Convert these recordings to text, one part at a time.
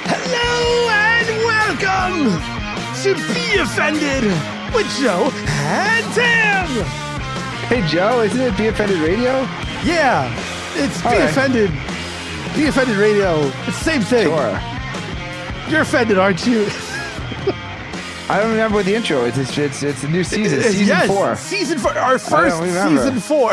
Hello and welcome to Be Offended with Joe and Tim. Hey, Joe, isn't it Be Offended Radio? Yeah, it's Be right. Offended. Be Offended Radio. It's the same thing. Sure. You're offended, aren't you? I don't remember what the intro is. It's a new season, season yes, 4. Season 4. Our first season 4.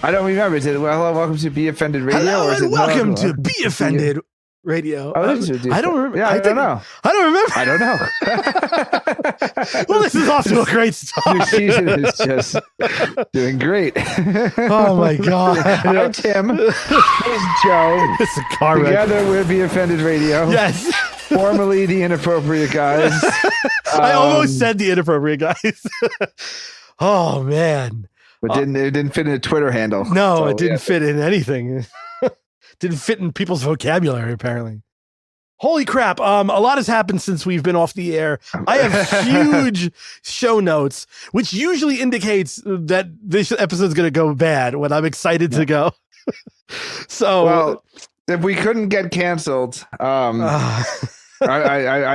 I don't remember. Is it hello, welcome to Be Offended Radio? Hello or is and it welcome to Be Offended Radio. Oh, this is I don't remember. Yeah, I don't know. I don't remember. I don't know. Well, this is off to a great New start. season is just doing great. Oh my God. I'm Tim. He's Joe. It's a car wreck. Together we're Be Offended Radio. Yes. Formerly the Inappropriate Guys. I almost said the inappropriate guys. Oh man. But it didn't fit in a Twitter handle. No, So, it didn't yeah. fit in anything. Didn't fit in people's vocabulary, apparently. Holy crap. A lot has happened since we've been off the air. I have huge show notes, which usually indicates that this episode's going to go bad when I'm excited to go. So, Well, if we couldn't get canceled, I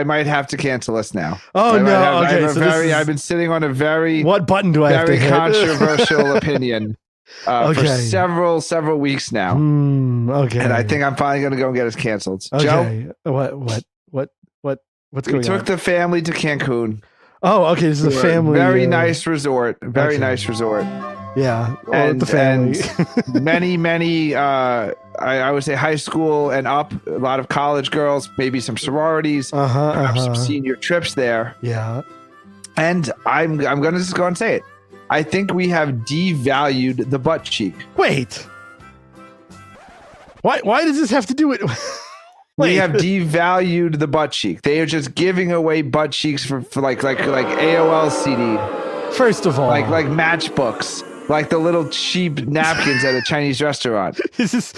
might have to cancel us now. Oh, no. I Okay, have so this is- I've been sitting on a very, what button do I have to very hit? controversial opinion for Okay. several weeks now, Okay. and I think I'm finally going to go and get us canceled. Okay. Joe, What's we going took on? the family to Cancun. Oh, okay. This is a To family. very nice resort. Very Okay. nice resort. Yeah. All And with the family. many I would say high school and up, a lot of college girls, maybe some sororities, perhaps some senior trips there. Yeah. And I'm going to just go and say it. I think we have devalued the butt cheek. Wait. Why does this have to do with? We have devalued the butt cheek. They are just giving away butt cheeks for like AOL CD, First of all, like matchbooks, like the little cheap napkins at a Chinese restaurant. this is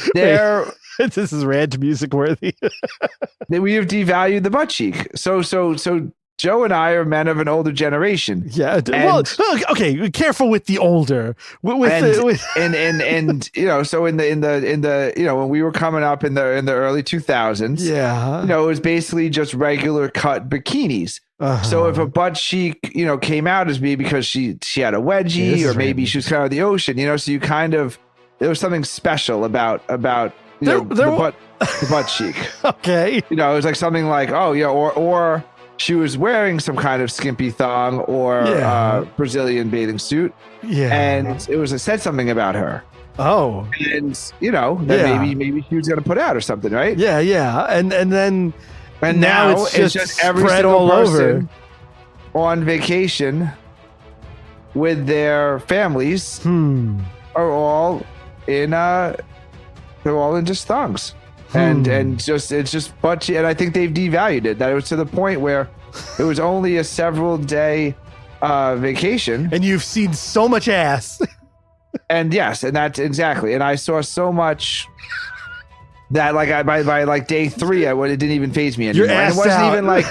this is rant music worthy. We have devalued the butt cheek. So Joe and I are men of an older generation. Yeah. Well, okay. Careful with the older. And you know, so in the you know, when we were coming up in the early 2000s, yeah. you know, it was basically just regular cut bikinis. So if a butt cheek, you know, came out as me because she had a wedgie, or maybe she was kind of the ocean, you know, so you kind of, there was something special about you know, the butt cheek. Okay. You know, it was like something like, oh yeah, or she was wearing some kind of skimpy thong or Brazilian bathing suit. Yeah. And it said something about her. Oh. And you know, that maybe she was gonna put out or something, right? Yeah. Yeah. And then. And now it's just every spread single all person over on vacation with their families are all in they're all in just thongs. And just it's just butt cheek, and I think they've devalued it. That it was to the point where it was only a several day vacation. And you've seen so much ass. And yes, and that's exactly. And I saw so much that like by like day 3, it didn't even faze me anymore. Your ass And it wasn't out. even like,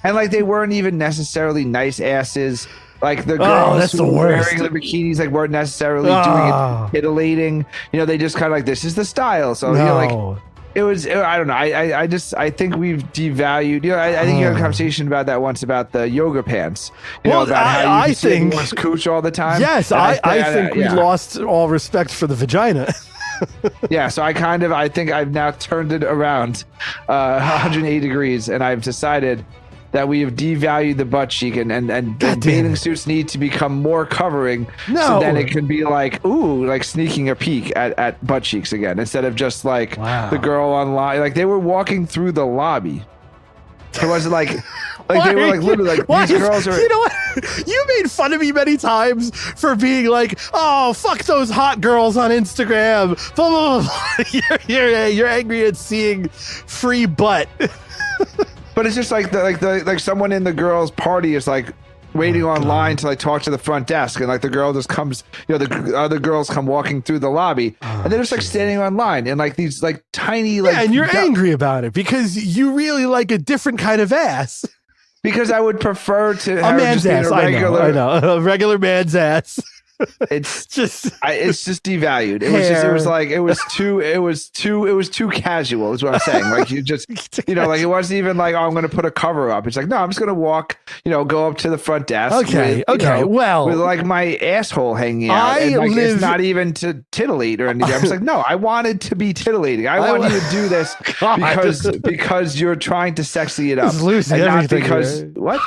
and like they weren't even necessarily nice asses. Like the girls that's who the were worst. wearing the bikinis like weren't necessarily doing it titillating. You know, they just kind of like, this is the style. So you know, like it was. I don't know. I think we've devalued. You know, I think you had a conversation about that once about the yoga pants. You know, about how you see everyone's cooch all the time. Yes, And I think we lost all respect for the vagina. Yeah, so I think I've now turned it around 180 degrees, and I've decided that we have devalued the butt cheek, and bathing suits need to become more covering. So then it can be like, ooh, like sneaking a peek at butt cheeks again, instead of just like the girl online. Like they were walking through the lobby. It wasn't like they were like literally like these girls are. You know what? You made fun of me many times for being like, "Oh, fuck those hot girls on Instagram." Blah, blah, blah. You're angry at seeing free butt. But it's just like like someone in the girls' party is like waiting online to like talk to the front desk, and like the girl just comes, you know, the other girls come walking through the lobby, and they're just like standing online in like these like tiny like. Yeah, and you're angry about it because you really like a different kind of ass. Because I would prefer to A have man's just been ass. a regular. I know. A regular man's ass. It's just it's just devalued. It was too casual is what I'm saying. Like you just, like it wasn't even like, oh, I'm going to put a cover up. It's like, no, I'm just going to walk, go up to the front desk. Okay. With like my asshole hanging out. It's not even to titillate or anything. I'm just like, no, I wanted to be titillating. I want you to do this because you're trying to sexy it up. Losing and not everything because here. what?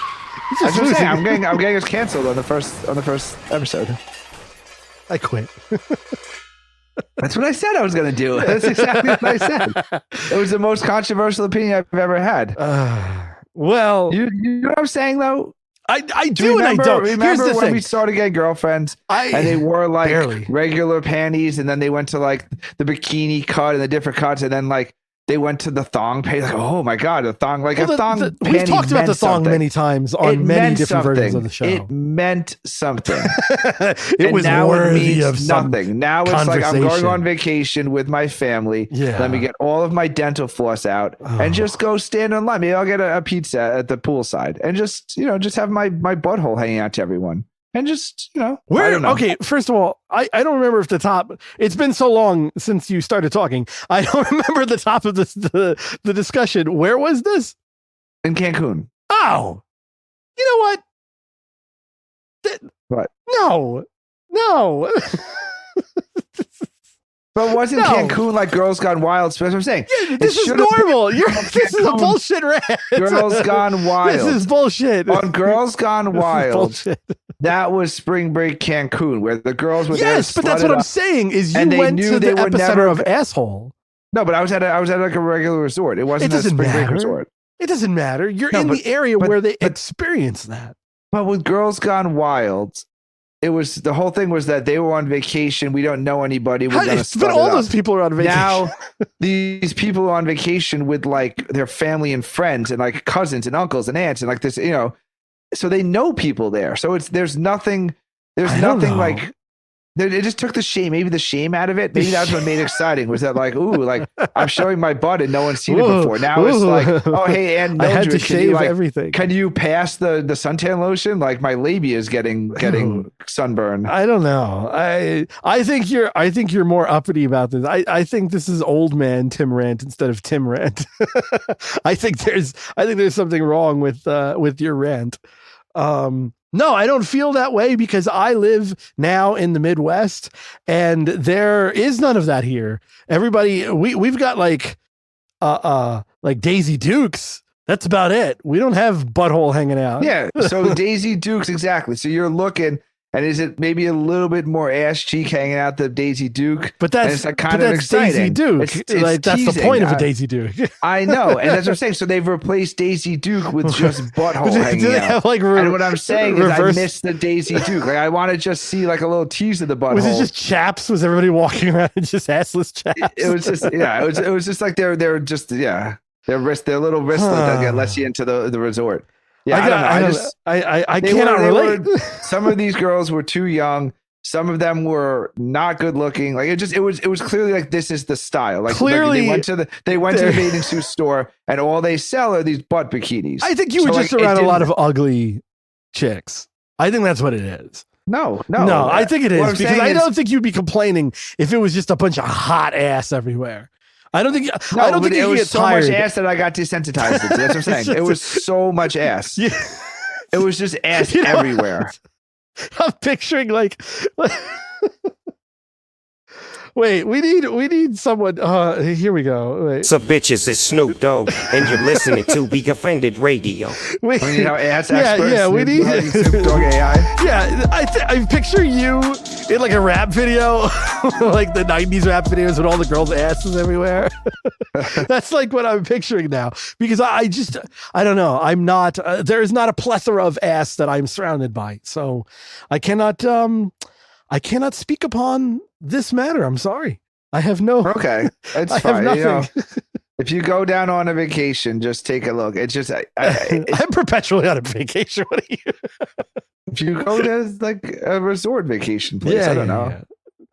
That's what I'm saying. I'm getting us canceled on the first episode. I quit. That's what I said I was going to do. That's exactly what I said. It was the most controversial opinion I've ever had. Well, you know what I'm saying though? I do and I don't. Remember when we started getting girlfriends and they wore like regular panties and then they went to like the bikini cut and the different cuts and then like they went to the thong panty. Like, oh my God, a thong. Like a thong panty. We've talked about the thong something. many times on many different versions of the show. It meant something. It was now worthy it of nothing. Now it's like I'm going on vacation with my family. Yeah. Let me get all of my dental floss out and just go stand in line. Maybe I'll get a pizza at the poolside and just have my butthole hanging out to everyone. And just, okay, first of all, I don't remember if the top, it's been so long since you started talking. I don't remember the top of the discussion. Where was this? In Cancun. Oh, you know what? What? No. But wasn't Cancun like Girls Gone Wild? That's what I'm saying. Yeah, this is normal. This is a bullshit rant. Girls Gone Wild. This is bullshit. On Girls Gone Wild, that was Spring Break Cancun, where the girls were there. Yes, but that's what I'm saying. Is you went to the epicenter of asshole. No, but I was at like a regular resort. It wasn't a Spring Break resort. It doesn't matter. You're in the area where they experience that. But with Girls Gone Wild, it was the whole thing was that they were on vacation. We don't know anybody. But all those people are on vacation. Now, these people are on vacation with like their family and friends and like cousins and uncles and aunts and like this, so they know people there. So there's nothing like it just took the shame, maybe the shame out of it. Maybe that's what made it exciting was that like, ooh, like I'm showing my butt and no one's seen it before. Now it's like, oh, hey, Aunt Mildred, I had to shave everything. Can you pass the suntan lotion? Like my labia is getting sunburn. I don't know. I think you're more uppity about this. I think this is old man Tim Rant instead of Tim Rant. I think there's something wrong with your rant. No, I don't feel that way because I live now in the Midwest and there is none of that here. Everybody, we've got like Daisy Dukes. That's about it. We don't have butthole hanging out. Yeah. So Daisy Dukes, exactly. So you're looking, and is it maybe a little bit more ass cheek hanging out the Daisy Duke? But that's like kind of exciting. Daisy Duke. It's like that's teasing. the point of a Daisy Duke. I know, and that's what I'm saying. So they've replaced Daisy Duke with just butthole hanging Do they out. have like and what I'm saying is, I miss the Daisy Duke. Like I want to just see like a little tease of the butthole. Was it just chaps? Was everybody walking around in just assless chaps? It was just It was just like they're just their little wristlet that lets you into the resort. Yeah, I cannot relate. Some of these girls were too young. Some of them were not good looking. Like it was clearly like this is the style. Like clearly they went to the bathing suit store and all they sell are these butt bikinis. I think you were just around a lot of ugly chicks. I think that's what it is. No. I think it is because I don't think you'd be complaining if it was just a bunch of hot ass everywhere. I don't think it was so much ass that I got desensitized. That's what I'm saying. It was so much ass. Yeah. It was just ass everywhere. I'm picturing like wait, we need someone. Here we go. Wait. So bitches, it's Snoop Dogg, and you're listening to Be Offended Radio. We need our ass experts. Yeah, we need Snoop Dogg AI. Yeah, I picture you in like a rap video, like the '90s rap videos with all the girls' asses everywhere. That's like what I'm picturing now because I don't know. I'm not. There is not a plethora of ass that I'm surrounded by, so I cannot speak upon this matter. I'm sorry. I have no. Okay, it's fine. If you go down on a vacation, just take a look. It's just I'm perpetually on a vacation. What are you? If you go to like a resort vacation place, I don't know. Yeah.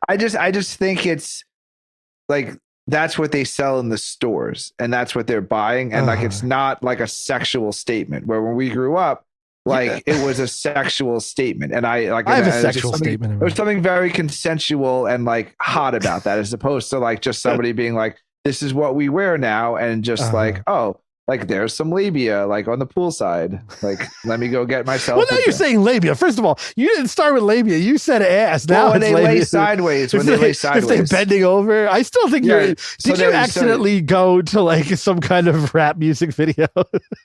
I just think it's like that's what they sell in the stores, and that's what they're buying, and like it's not like a sexual statement. Where when we grew up, like it was a sexual statement, and I have a it was sexual something- statement. There was something very consensual and like hot about that, as opposed to like just somebody being like, "This is what we wear now," and just like, "Oh, like there's some labia like on the poolside. Like let me go get myself." Well, now you're saying labia. First of all, you didn't start with labia. You said ass. Now when it's they labia. lay sideways, If they're bending over, I still think Yeah, you're. so Did you they're- accidentally go to like some kind of rap music video?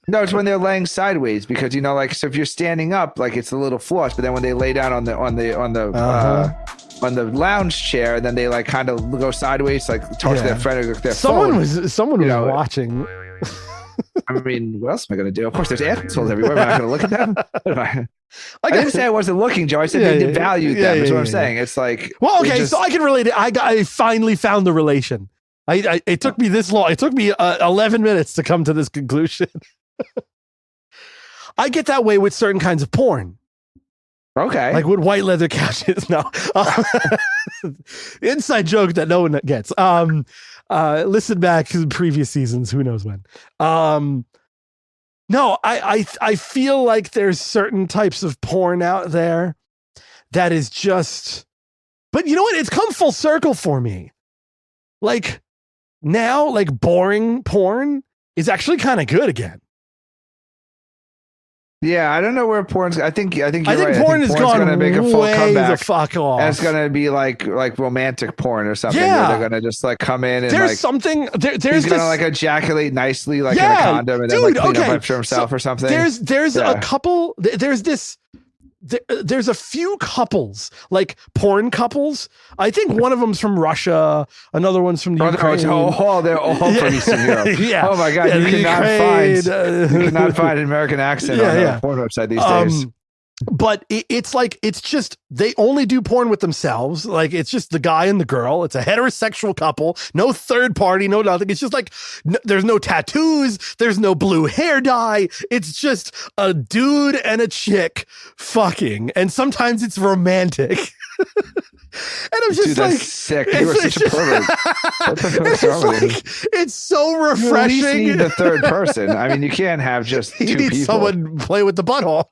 No, it's when they're laying sideways, because you know, like, so if you're standing up, like it's a little floss, but then when they lay down on the lounge chair, then they like kind of go sideways, like talk to their friend or their Someone phone. was know, watching. I mean, what else am I going to do? Of course, there's assholes everywhere. Am I not going to look at them? I didn't say I wasn't looking, Joe. I said they devalued them. That's what I'm saying. It's like, Well, okay, so I can relate it. I finally found the relation. It took me this long. It took me 11 minutes to come to this conclusion. I get that way with certain kinds of porn. Okay. Like with white leather couches. No. Inside joke that no one gets. Listen back to previous seasons. Who knows when. No, I feel like there's certain types of porn out there that is just, but you know what? It's come full circle for me. Like now, like boring porn is actually kind of good again. Yeah, I don't know where porn's. I think you're right. Porn has gone going to make a full way comeback. the fuck off. And it's going to be like romantic porn or something. Yeah. Where they're going to just like come in and There's like something. There's he's going this, to like ejaculate nicely, like in a Yeah, condom, and then dude, like clean okay. up after himself or something. There's Yeah. a couple. There's a few couples, like porn couples. I think one of them's from Russia, another one's from the Ukraine. they're all from Eastern Europe. Yeah. Oh my God, Yeah, you the Ukraine, cannot find an American accent on a porn website these days. But it's like, it's just, they only do porn with themselves. Like, it's just the guy and the girl. It's a heterosexual couple. No third party, no nothing. It's just like, there's no tattoos. There's no blue hair dye. It's just a dude and a chick fucking. And sometimes it's romantic. And I'm just Dude, like, that's sick. You are such a pervert. What the fuck's wrong with you? it's so You at least refreshing. need the third person. I mean, you can't have just two You need people. someone play with the butthole.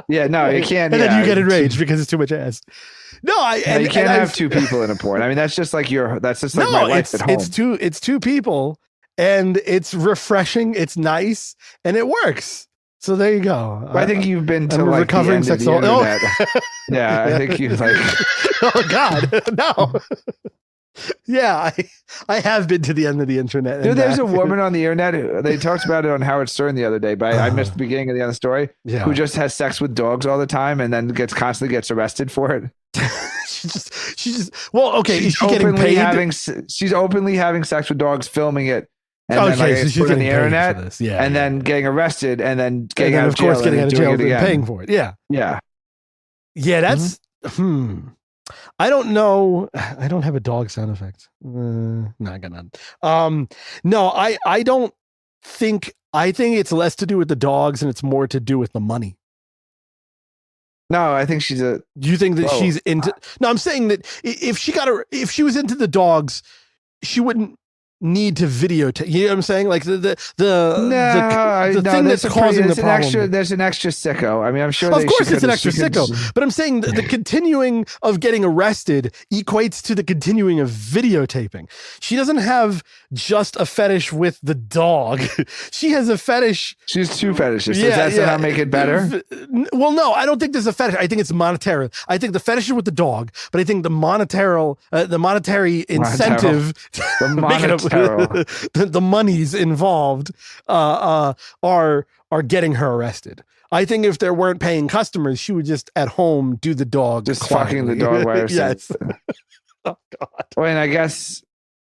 Yeah, no, you can't. And then you get two- enraged because it's too much ass. No, Yeah, you can't have two people in a porn. I mean, that's just like my life at home. It's two people, and it's refreshing. It's nice, and it works. So there you go. I think you've been to I'm a like recovering the end of the sexual- internet. Yeah, I think you like. Oh God, no. Yeah, I have been to the end of the internet. Dude, and there's a back. woman on the internet. They talked about it on Howard Stern the other day, but I missed the beginning of the other story. Yeah. Who just has sex with dogs all the time and then constantly gets arrested for it. she just. Well, okay. Is she getting paid? She's openly having sex with dogs, filming it, and then Okay, like so it's she's put on getting the paid for internet, this. Yeah, and yeah. then getting arrested, and then getting And then, out of of jail, course, getting out and of doing jail it and again. paying for it. Yeah. Yeah. Yeah, that's I don't know. I don't have a dog sound effect. No, I got none. No, I don't think. I think it's less to do with the dogs and it's more to do with the money. No, I think she's a. Do you think that Whoa. she's into? No, I'm saying that if she was into the dogs, she wouldn't need to videotape. You know what I'm saying? Like the thing that's causing the problem. There's an extra sicko. I mean, I'm sure. Of course, it's an extra sicko. But I'm saying the continuing of getting arrested equates to the continuing of videotaping. She doesn't have just a fetish with the dog. She has a fetish. She's two fetishes. Does that somehow make it better? Well, no, I don't think there's a fetish. I think it's monetary. I think the fetish is with the dog, but I think the monetary incentive, the monies involved are getting her arrested. I think if there weren't paying customers, she would just at home do the dog, just quietly. fucking the dog by herself. Yes. Oh God. Well, and I guess,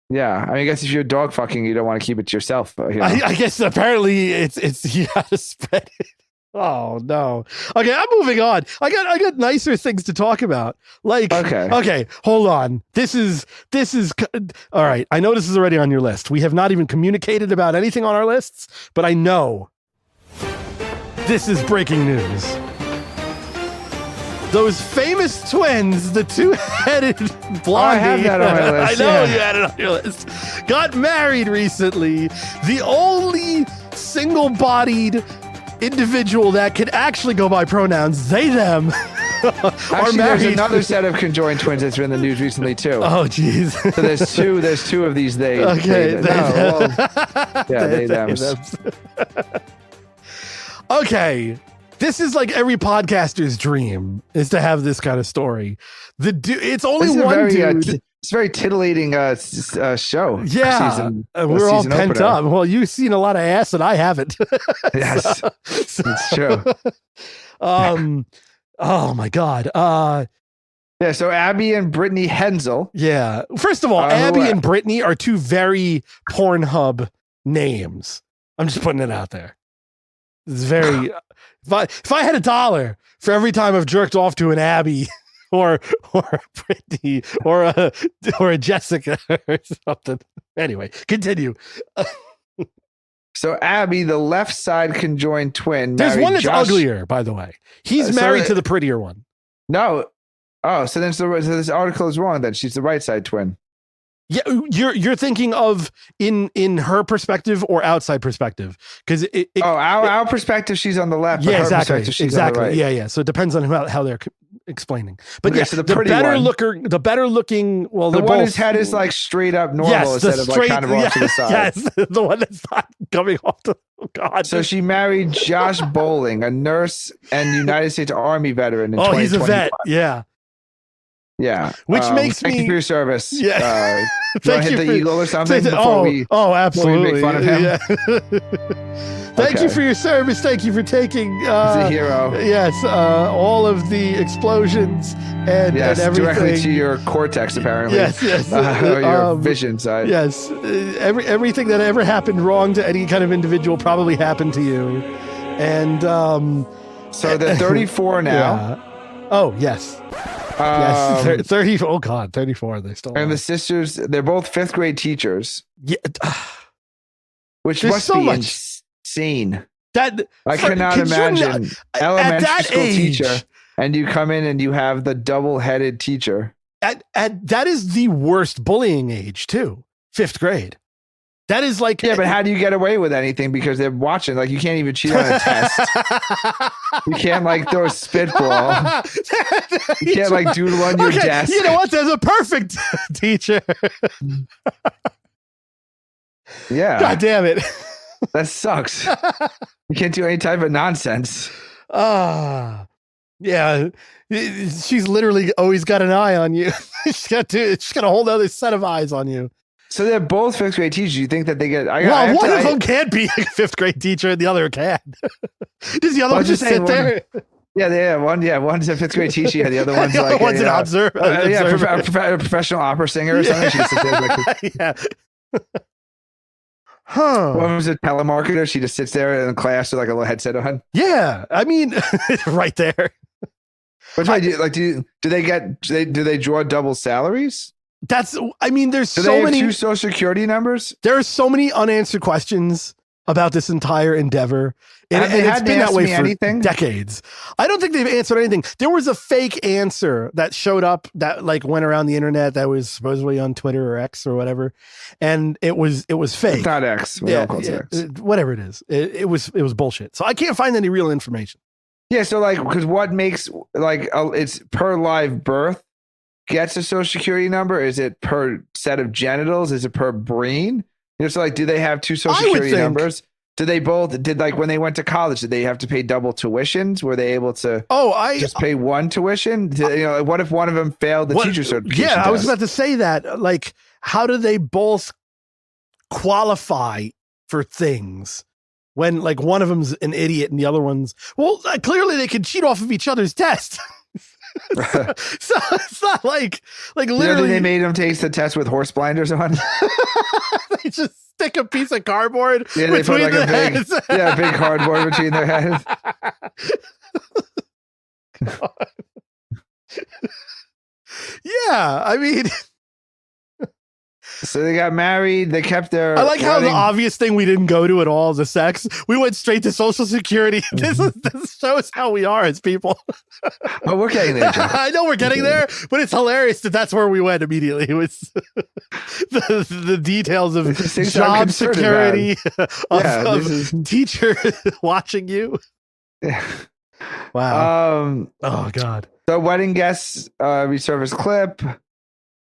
yeah. I mean, I guess if you're dog fucking, you don't want to keep it to yourself. You know? I guess apparently it's you gotta spread it. Oh no. Okay, I'm moving on. I got nicer things to talk about. Like, okay, hold on. This is all right. I know this is already on your list. We have not even communicated about anything on our lists, but I know this is breaking news. Those famous twins, the two-headed blondie. I have that on my list. I know you had it on your list. Got married recently. The only single-bodied individual that can actually go by pronouns they, them are Actually, married. there's another set of conjoined twins that's been in the news recently too. Oh, jeez. So there's two of these they. Okay. They them. Okay. This is like every podcaster's dream is to have this kind of story. It's only one dude. It's a very tittillating show. Yeah, season, we're all season pent opener. up. Well, you've seen a lot of ass and I haven't. Yes, it's true. Oh my God. Yeah. So Abby and Brittany Hensel. Yeah. First of all, Abby and Brittany are two very Pornhub names. I'm just putting it out there. It's very. If I had $1 for every time I've jerked off to an Abby or a Brittany or a Jessica or something. Anyway, continue. So Abby, the left side conjoined twin. There's one that's Josh. uglier, by the way. He's married to the prettier one. No. Oh, so this article is wrong then. She's the right side twin. Yeah, you're thinking of in her perspective or outside perspective, because our perspective, she's on the left. Yeah, but her exactly. perspective, she's on the right. Yeah. So it depends on how they're explaining. But Okay, yeah, so the better looking. Well, the they're one both, whose head is like straight up normal yes, instead of like kind of off to the side. Yes, the one that's not coming off the. Oh God. So she married Josh Bowling, a nurse and United States Army veteran. In he's a vet. Yeah. Yeah, which makes thank me you for your service. Yeah, thank you hit the eagle or something before we absolutely make fun of him. Yeah. Thank you for your service. Thank you for taking. He's a hero. Yes, all of the explosions and everything directly to your cortex, apparently. Yes, or your vision side. Yes, everything that ever happened wrong to any kind of individual probably happened to you, and so they're 34 now. Yeah. Oh yes. Yes, 30. Oh God, 34. They still. And the sisters, they're both fifth grade teachers. Yeah, which must be insane. That I cannot imagine elementary school teacher, and you come in and you have the double-headed teacher. At that is the worst bullying age too. 5th grade. That is like but how do you get away with anything because they're watching? Like you can't even cheat on a test. You can't like throw a spitball. You can't like doodle on your desk. You know what? There's a perfect teacher. Yeah. God damn it. That sucks. You can't do any type of nonsense. Yeah. She's literally always got an eye on you. She's got a whole other set of eyes on you. So they're both 5th grade teachers. You think that they get? One of them can't be a 5th grade teacher, and the other can. Does the other one just sit there? One's a 5th grade teacher. Yeah, the other one's like one's an observer. A professional opera singer or something. She just sits there like, Huh. One was a telemarketer. She just sits there in the class with like a little headset on. Yeah, I mean, right there. Which way do they draw double salaries? There's do so they have many 2 social security numbers. There are so many unanswered questions about this entire endeavor. And it's been that way for anything? decades. I don't think they've answered anything. There was a fake answer that showed up that like went around the internet that was supposedly on Twitter or X or whatever. And it was fake. It's not X. We don't call it X. Whatever it is. It was bullshit. So I can't find any real information. Yeah. So like, because what makes like, it's per live birth gets a social security number? Is it per set of genitals? Is it per brain? So like, do they have 2 social security numbers? Did like when they went to college, did they have to pay double tuitions? Were they able to just pay one tuition? What if one of them failed the teacher certification test? I was about to say that. Like, how do they both qualify for things when like one of them's an idiot and the other one's clearly they can cheat off of each other's tests. So it's not like literally they made them take the test with horse blinders on. They just stick a piece of cardboard they put like a big cardboard between their heads. Yeah, I mean, So they got married. They kept their. I like how the wedding- obvious thing we didn't go to at all is the sex. We went straight to Social Security. This shows how we are as people. Oh, we're getting there, Joe. I know we're getting there, but it's hilarious that that's where we went immediately. It was the details of These things I'm job concerned security, Yeah, of this is- teacher watching you. Wow. Oh God. So wedding guests resurfaced clip.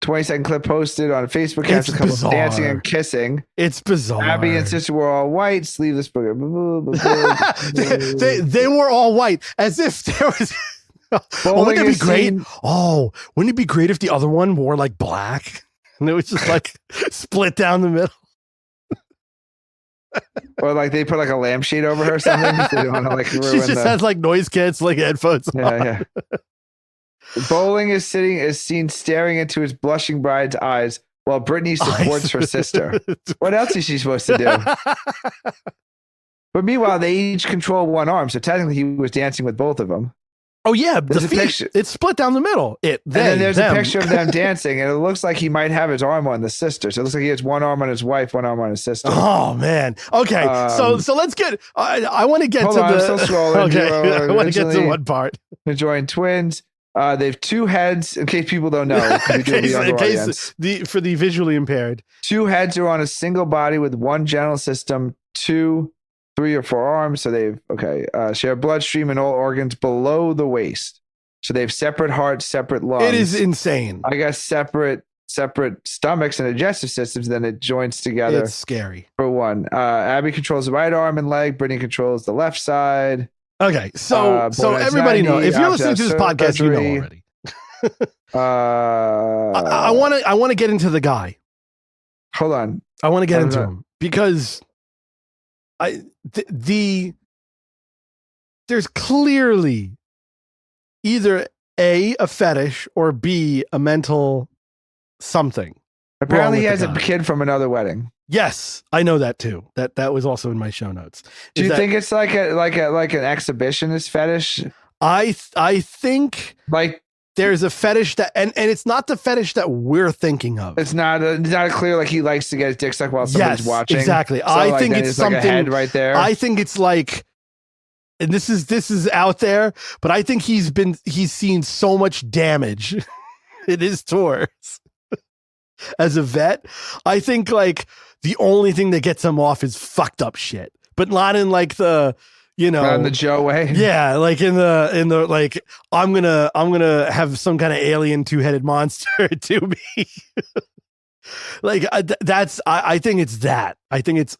20-second clip posted on Facebook. It's Captions couple bizarre. dancing and kissing. It's bizarre. Abby and sister were all white, sleeveless. they were all white, as if there was. Wouldn't it be great? Oh, wouldn't it be great if the other one wore like black and it was just like split down the middle? Or like they put like a lampshade over her or something. They don't want to like ruin She just has like noise canceling headphones. Yeah. Bowling is seen staring into his blushing bride's eyes while Brittany supports her sister. What else is she supposed to do? But meanwhile, they each control one arm, so technically he was dancing with both of them. Oh yeah, There's the a feet. picture- It's split down the middle. And then there's a picture of them dancing, and it looks like he might have his arm on the sister. So it looks like he has one arm on his wife, one arm on his sister. Oh man. Okay. So let's get. I want to get Hold to on, the. I'm still scrolling. Okay. I want to get to Originally- one part. Conjoined twins. They have two heads. In case people don't know, 'cause we do have a younger audience. For the visually impaired. Two heads are on a single body with one genital system, 2, 3, or 4 arms. So they've share bloodstream and all organs below the waist. So they have separate hearts, separate lungs. It is insane. I guess separate stomachs and digestive systems. Then it joins together It's scary. for one. Abby controls the right arm and leg. Brittany controls the left side. Okay, so Bonus everybody 90, know if you're after listening to this podcast, you know surgery. already. I want to get into the guy. Hold on. I want to get I'm into not- him because there's clearly either A, a fetish, or B, a mental something. Apparently, he with has the a guy. kid from another wedding. Yes, I know that too. That was also in my show notes. Do Is you that- think it's like an exhibitionist fetish? I think Like there's a fetish that, and it's not the fetish that we're thinking of. it's not clear like he likes to get his dick sucked while somebody's Yes, watching. exactly. So, I like, think then it's like a something. head right there. I think it's like, and this is out there, but I think he's seen so much damage in his tours as a vet. I think like the only thing that gets him off is fucked up shit, but not in like the, Not in the Joe way. yeah, like in the like I'm gonna have some kind of alien 2-headed monster to me. Like I think it's that. I think it's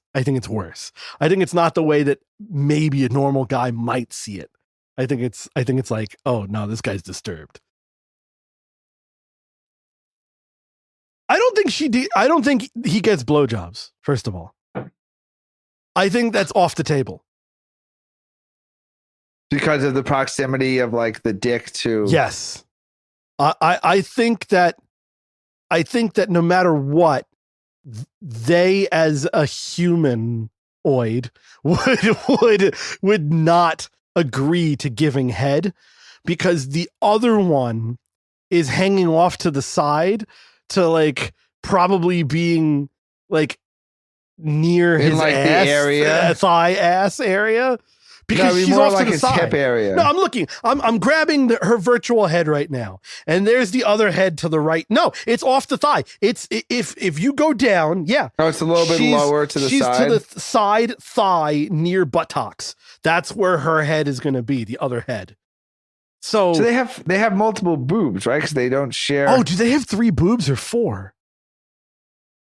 worse. I think it's not the way that maybe a normal guy might see it. I think it's like, oh no, this guy's disturbed. I don't think he gets blowjobs, first of all. I think that's off the table. Because of the proximity of like the dick to Yes. I think that no matter what, they as a humanoid would not agree to giving head, because the other one is hanging off to the side to like probably being like near In, his like, the ass, area? thigh ass area, because No, she's more off like to the his side. hip area. No, I'm looking. I'm grabbing her virtual head right now, and there's the other head to the right. No, it's off the thigh. It's if you go down, yeah. Oh, it's a little bit She's- lower to the she's side. to the side thigh near buttocks. That's where her head is going to be. The other head. So So they have multiple boobs, right? Because they don't share. oh, do they have 3 boobs or 4?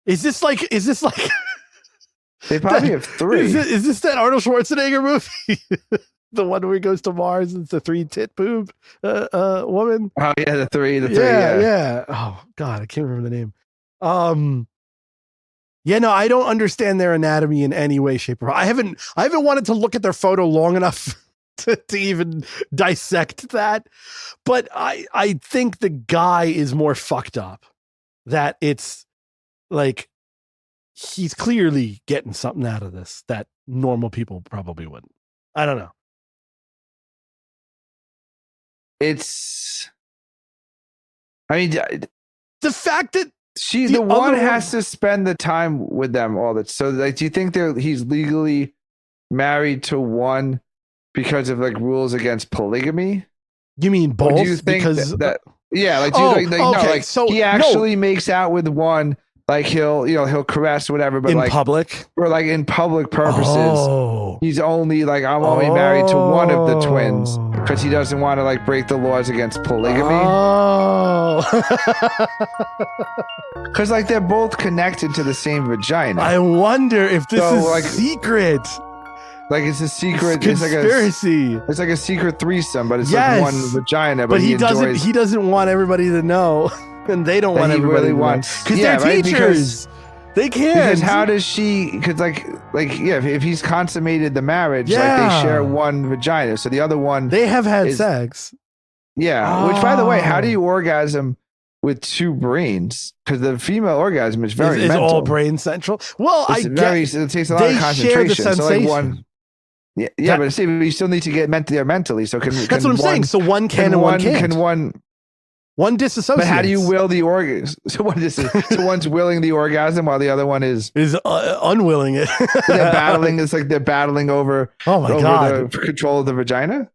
Is this like? They probably have 3. Is this that Arnold Schwarzenegger movie? The one where he goes to Mars and it's the 3 tit boob woman. Oh yeah, the 3. Yeah. Oh God, I can't remember the name. Yeah, no, I don't understand their anatomy in any way, shape, or form. I haven't wanted to look at their photo long enough to even dissect that. But I think the guy is more fucked up. That it's like he's clearly getting something out of this that normal people probably wouldn't. I don't know. It's. I mean, The fact that the one other has to spend the time with them all that. So like, do you think he's legally married to one because of like rules against polygamy? You mean both? Or do you think because that yeah, like, do you think, no, okay. like So he actually makes out with one, like he'll caress whatever, but in like public, for like in public purposes, oh, he's only like, I'm only married to one of the twins because he doesn't want to like break the laws against polygamy. Oh, Because like they're both connected to the same vagina. I wonder if this So, is like, secret. Like it's a secret conspiracy. It's like a secret threesome, but it's Yes. like one vagina. But he doesn't. enjoys- He doesn't want everybody to know, and they don't That want he everybody really to wants- because yeah, they're right, teachers. They can't. Because how does she? Because like yeah, if he's consummated the marriage, like Yeah. they share one vagina, so the other one, they have had is- sex. yeah. Which, by the way, how do Oh. you orgasm with two brains? Because the female orgasm is very Is mental. all brain central? Well, It's I very. get. It takes a lot They of share the concentration. So like sensation. one. Yeah, That- but see, you still need to get there mentally. So can That's what I'm saying. So one can and one can't. Can one? One disassociates. But how do you will the orgasm? So what is it? So one's willing the orgasm while the other one is is unwilling it? they're battling. It's like they're battling over Oh my over god! the control of the vagina.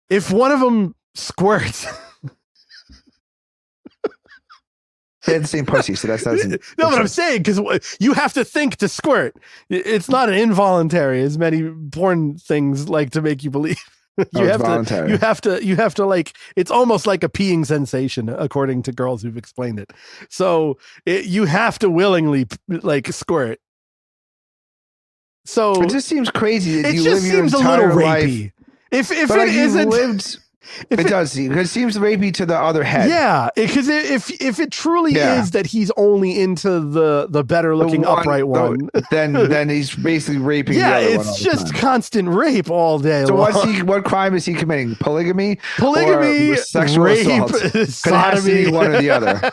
If one of them squirts, They had the same pussy, so that doesn't. no, but I'm saying because you have to think to squirt. It's not an involuntary, as many porn things like to make you believe. You have voluntary. you have to like. It's almost like a peeing sensation, according to girls who've explained it. So you have to willingly like squirt. So It just seems crazy that it you just live your seems a little entire life. rapey. If But like it you've isn't, lived. if It does seem, because it seems rapey to the other head. yeah, because if it truly Yeah. is that he's only into the better looking The one- upright one, then he's basically raping. yeah, the other one all it's the just time. constant rape all day So long. what crime is he committing? Polygamy, Polygamy, or sexual rape, assault? 'Cause it has to sodomy, be one or the other.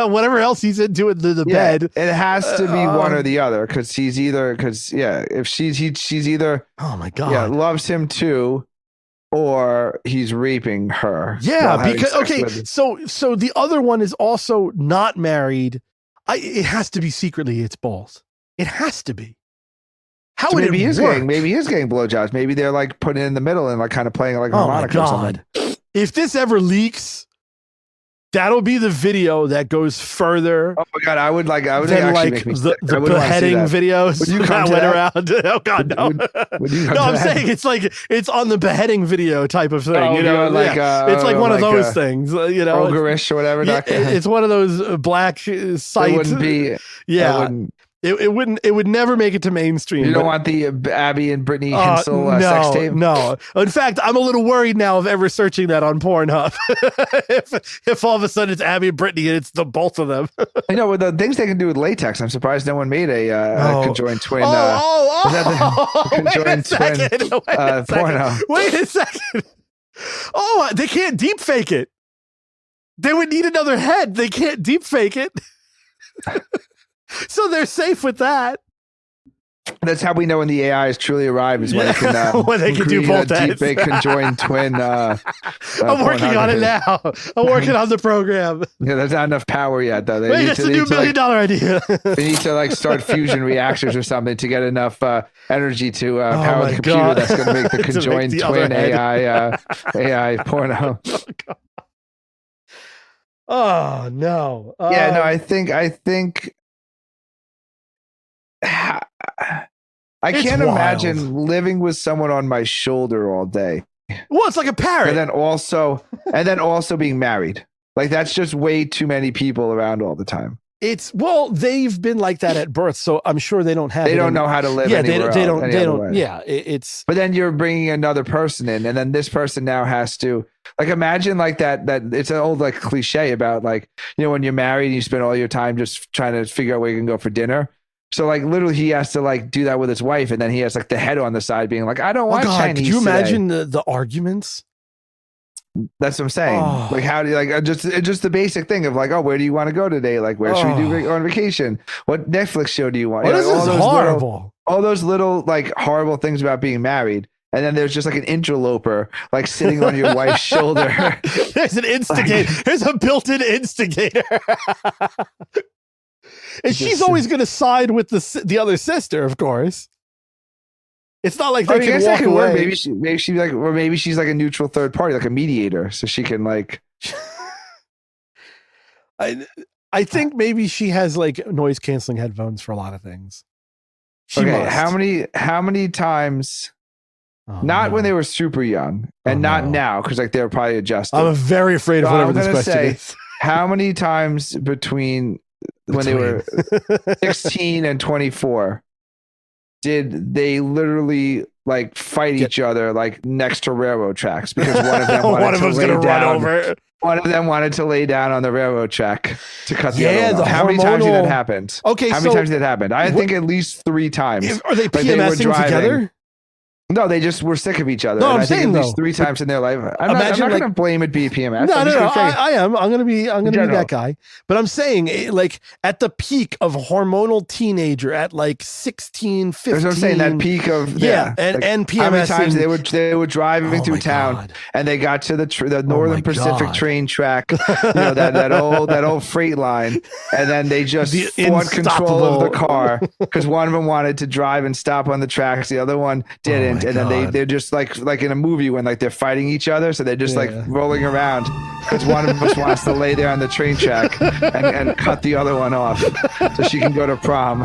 whatever else he's into in the Yeah, bed. it has to be one or the other because he's either if she's either Oh my god. loves him too, or he's raping her. Yeah, while having because sex okay, with- so the other one is also not married. It has to be secretly its balls. It has to be. How so would maybe it he's work? getting blowjobs. Maybe they're like putting it in the middle and like kind of playing like a Oh my harmonica or something. god! If this ever leaks, that'll be the video that goes further Oh my god, I would than actually like make me the sick. I would wanna see beheading that. videos Would you come that to went that? around. Oh god, no! Would you come No, to I'm that? saying it's like it's on the beheading video type of thing. Oh, you know, yeah, like, it's like one of like, those things. You know, Ogreish or whatever. Yeah, it's one of those black it sites. wouldn't be. Yeah, wouldn't, it wouldn't. It would never make it to mainstream. you don't but- want the Abby and Brittany Hinsel no, sex tape. no. In fact, I'm a little worried now of ever searching that on Pornhub. if all of a sudden it's Abby and Brittany and it's the both of them. You know, with the things they can do with latex, I'm surprised no one made a conjoined twin. is that the conjoined twin, porno. Wait a second. Oh, they can't deep fake it. They would need another head. They can't deep fake it. So they're safe with that. That's how we know when the AI is truly arrived is when it can When they can do create both a heads. deep conjoined twin. I'm working on it now. I'm working on the program. Yeah, there's not enough power yet, though. They Wait, need that's to, the they new need to, $1 billion idea. they need to like start fusion reactors or something to get enough energy to power my the computer God. that's going to make the To make conjoined the other twin head. AI porno. Oh no. Yeah, no, I think I It's can't wild. imagine living with someone on my shoulder all day. Well, it's like a parrot. And then also being married. Like that's just way too many people around all the time. They've been like that at birth, so I'm sure they don't have. They don't know how to live. Yeah, they anywhere don't. else, They any don't. other way. Yeah, it's. But then you're bringing another person in, and then this person now has to like imagine like that it's an old like cliche about like when you're married and you spend all your time just trying to figure out where you can go for dinner. So like literally he has to like do that with his wife, and then he has like the head on the side being like, I don't want Chinese. Could you today. imagine the arguments? That's what I'm saying. Oh. Like, how do you like just the basic thing of like, oh, where do you want to go today? Like, where should we go on vacation? What Netflix show do you want? Well, Like, this is horrible. All those little like horrible things about being married. and then there's just like an interloper like sitting on your wife's shoulder. There's an instigator. There's a built-in instigator. And she's always going to side with the other sister, of course. It's not like they can walk away. Maybe she's like a neutral third party, like a mediator, so she can like. I think maybe she has like noise canceling headphones for a lot of things. She must. How many times? Not when they were super young, and not now, because like they're probably adjusted. I'm very afraid of whatever this question is. How many times between when they were 16 and 24 did they literally like fight each other like next to railroad tracks because one of them one of them wanted to lay down on the railroad track to cut the other one off. How many times did that happen? Okay, how many times did that happen? I think at least 3 times. Are they PMSing together? No, they just were sick of each other. No, I'm I think saying at least 3 times in their life. I'm not going to blame it be PMS. No, I am. I'm going to be that guy. But I'm saying, like, at the peak of hormonal teenager, at like 16, 15. That's what I'm saying. That peak of and PMS. How many times they were driving through town and they got to the Northern Pacific train track, that old freight line, and then they just fought control of the car because one of them wanted to drive and stop on the tracks, the other one didn't. And then they're just like in a movie when like they're fighting each other, so they're just like rolling around because one of them just wants to lay there on the train track and cut the other one off so she can go to prom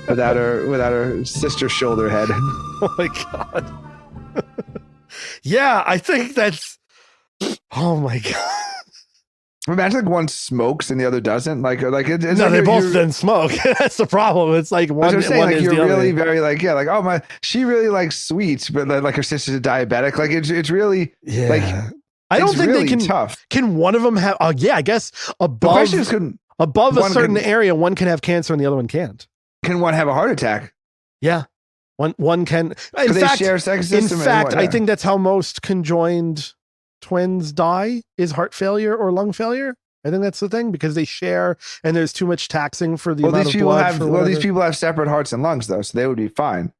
without her sister's shoulder head. Oh my god. Yeah, I think that's. Oh my god. Imagine like one smokes and the other doesn't. Like no, they both then smoke. That's the problem. It's like one. I'm saying, one like is you're the really other. very oh my, she really likes sweets, but like her sister's a diabetic. Like it's really like I don't think really they can. Tough. Can one of them have? Yeah, I guess above a certain area, one can have cancer and the other one can't. Can one have a heart attack? Yeah, one can. In fact, share sex system. In fact, I think that's how most conjoined twins die, is heart failure or lung failure. I think that's the thing, because they share and there's too much taxing for the amount of blood. These people have separate hearts and lungs though, so they would be fine.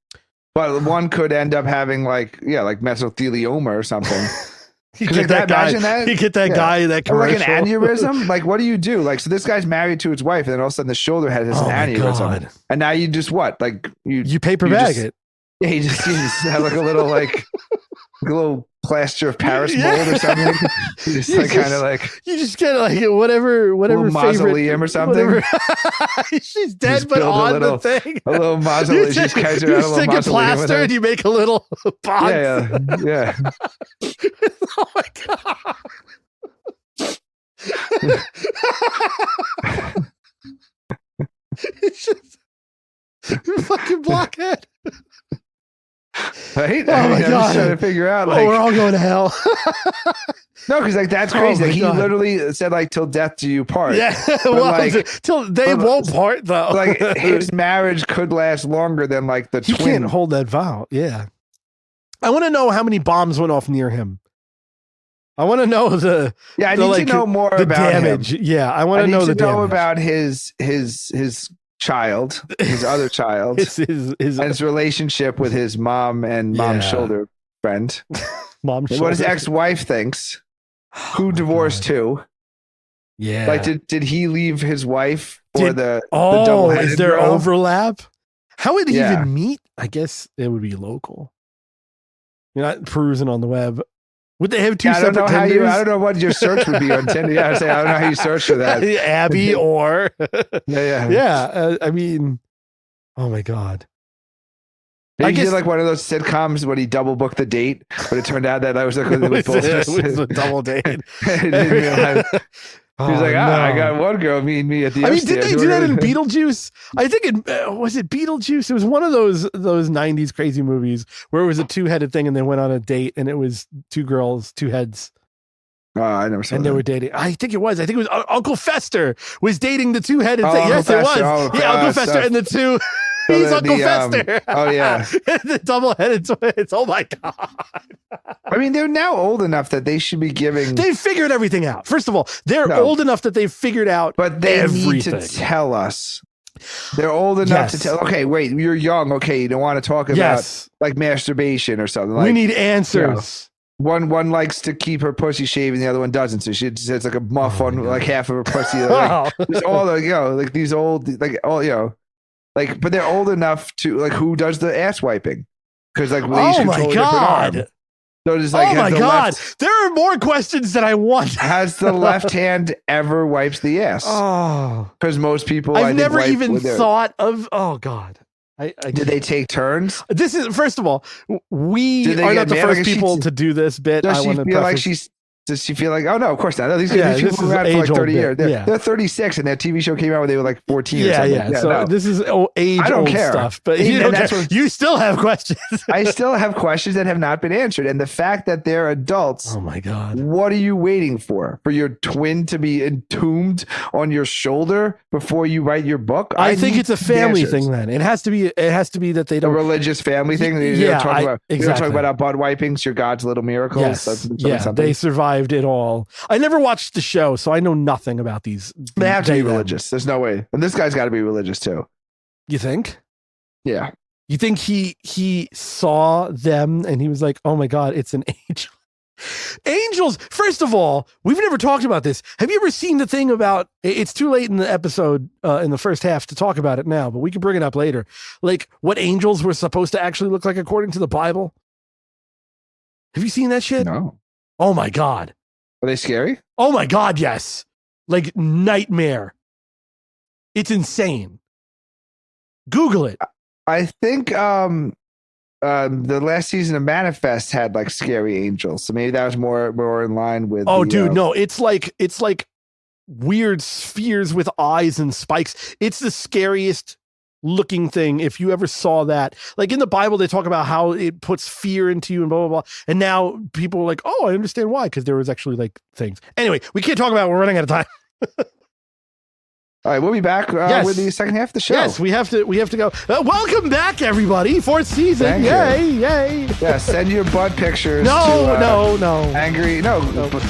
But one could end up having like mesothelioma or something. You get that guy. You get that guy. That commercial. Or like an aneurysm. Like, what do you do? Like, so this guy's married to his wife, and then all of a sudden the shoulder has an aneurysm, God. And now you just what? Like you paper bag it. Yeah, you just have like a little like a little plaster of Paris mold or something. You just get like whatever mausoleum or something. She's dead, but on the thing. A little mausoleum. You stick a plaster and you make a little box. Yeah. Oh my god. It's just fucking blockhead. Right? I'm just trying to figure out. Like, we're all going to hell. No, because like that's crazy. Like, he literally said like till death do you part. Yeah, till they won't part though. Like his marriage could last longer than like the twin. He can't hold that vow. Yeah, I want to know how many bombs went off near him. I want to know the. Yeah, I need to know more the about damage. Him. Yeah, I want to know the damage. Know about his child, his other child, his relationship with his mom and mom's shoulder friend. What his ex-wife thinks. Who divorced who? Yeah. Like, did he leave his wife for the double-headed is there girl? overlap? How would he even meet? I guess it would be local. You're not perusing on the web. Would they have two separate Tinders? I don't know what your search would be on Tinder. Yeah, I don't know how you search for that. Abby or yeah. I mean, oh my god. I guess like one of those sitcoms when he double booked the date, but it turned out that I was like, it was a double date. He was like, I got one girl meeting me at the. I mean, did they do that in Beetlejuice? I think was it Beetlejuice? It was one of those '90s crazy movies where it was a 2-headed thing, and they went on a date, and it was 2 girls, 2 heads. Oh, I never saw. And that. they were dating. I think it was Uncle Fester was dating the 2-headed thing. Yes, Uncle it was. Fester. Uncle Fester and the 2. He's Uncle Fester. Oh yeah, the double-headed twins. Oh my god. I mean, they're now old enough that they should be giving. They've figured everything out. First of all, they're old enough that they've figured out. But they everything. need to tell us. They're old enough to Yes. tell. Okay, wait, you're young. Okay, you don't want to talk about Yes. like masturbation or something. Like, We need answers. one likes to keep her pussy shaved and the other one doesn't. So she sets like a muff Oh on my like God. half of her pussy. Like, there's all the, like these old, like all, like, but they're old enough to like who does the ass wiping? Because like they each Oh my control a different arm. God. So it's like, Oh my has the God. left- There are more questions than I want. has the left hand ever wipes the ass? Oh. Because most people, I I've think, never wipe even with their- thought of. Oh God. Did they take turns? This is first of all, we Did they are get not the mad? first Like, people she- to do this bit. Does I she want to feel like preface- does she feel like, oh no, of course not. No, these Yeah, people this have been is around for like age-old 30 bit. years. They're, Yeah. they're 36 and that TV show came out when they were like 14 or Yeah, something. yeah. So no. this is age I don't old care. stuff, but And you, don't that's care. what- You still have questions. I still have questions that have not been answered. And the fact that they're adults, Oh my God. what are you waiting for? For your twin to be entombed on your shoulder before you write your book? I think need it's a family answers. thing then. It has to be that they A don't. religious family thing. They Yeah, don't talk about, they don't exactly. talk about how butt wipings, your God's little miracles. Yes. something, Yeah. something. They survived it all. I never watched the show, so I know nothing about these. They have to be them. religious. There's no way. And this guy's got to be religious too. You think? Yeah. You think he saw them and he was like, "Oh my God, it's an angel." Angels. First of all, we've never talked about this. Have you ever seen the thing about? It's too late in the episode in the first half to talk about it now, but we can bring it up later. Like what angels were supposed to actually look like according to the Bible. Have you seen that shit? No. Oh my God. Are they scary? Oh my God, yes. Like nightmare. It's insane. Google it. I think the last season of Manifest had like scary angels, so maybe that was more in line with. Oh, the, dude, no, it's like weird spheres with eyes and spikes. It's the scariest looking thing if you ever saw that. Like in the Bible, they talk about how it puts fear into you and blah blah blah. And now people are like, oh, I understand why, because there was actually like things. Anyway, we can't talk about it. We're running out of time. All right, we'll be back Yes. with the second half of the show. Yes, we have to go. Welcome back, everybody. Fourth season. Thank Yay, yay. Yeah, send your butt pictures. No, to, no. Angry. No.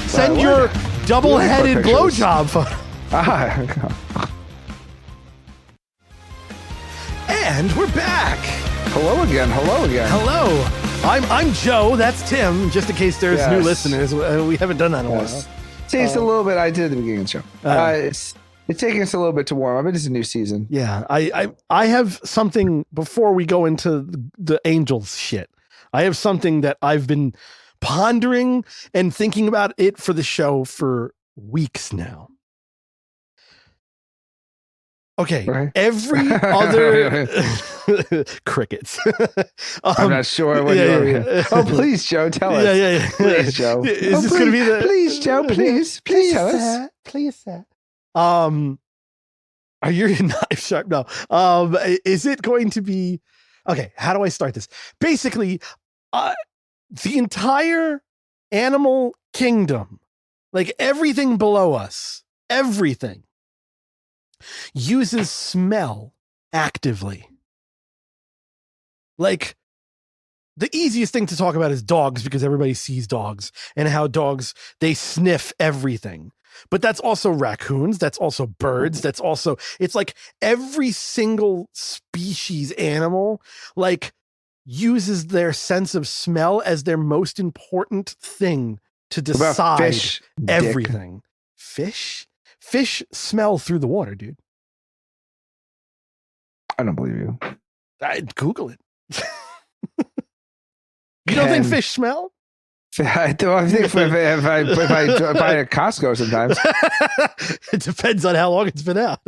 Send what? your double-headed Pictures. blowjob photo. Ah, And we're back. hello again. Hello again. Hello. I'm Joe. That's Tim. Just in case there's new Yes. listeners, we haven't done that in a Yes. Takes a little bit. I did at the beginning of the show. It's taking us a little bit to warm up. It is a new season. Yeah, I have something before we go into the angels shit. I have something that I've been pondering and thinking about it for the show for weeks now. Okay, Okay. every other crickets. I'm not sure what you're. Oh, please, Joe, tell us. Yeah. Please, Joe. Is Oh, this going to be the? Please, Joe, please tell us. sir. Please, sir. Are you knife sharp? No. Is it going to be? Okay. How do I start this? Basically, the entire animal kingdom, like everything below us, everything uses smell actively. Like the easiest thing to talk about is dogs, because everybody sees dogs and how dogs, they sniff everything. But that's also raccoons. That's also birds. That's also, it's like every single species animal, like uses their sense of smell as their most important thing to What about decide fish, dick? everything. Fish smell through the water, dude. I don't believe you. Google it. You don't think Can- fish smell? I think if I buy it at Costco sometimes. It depends on how long it's been out.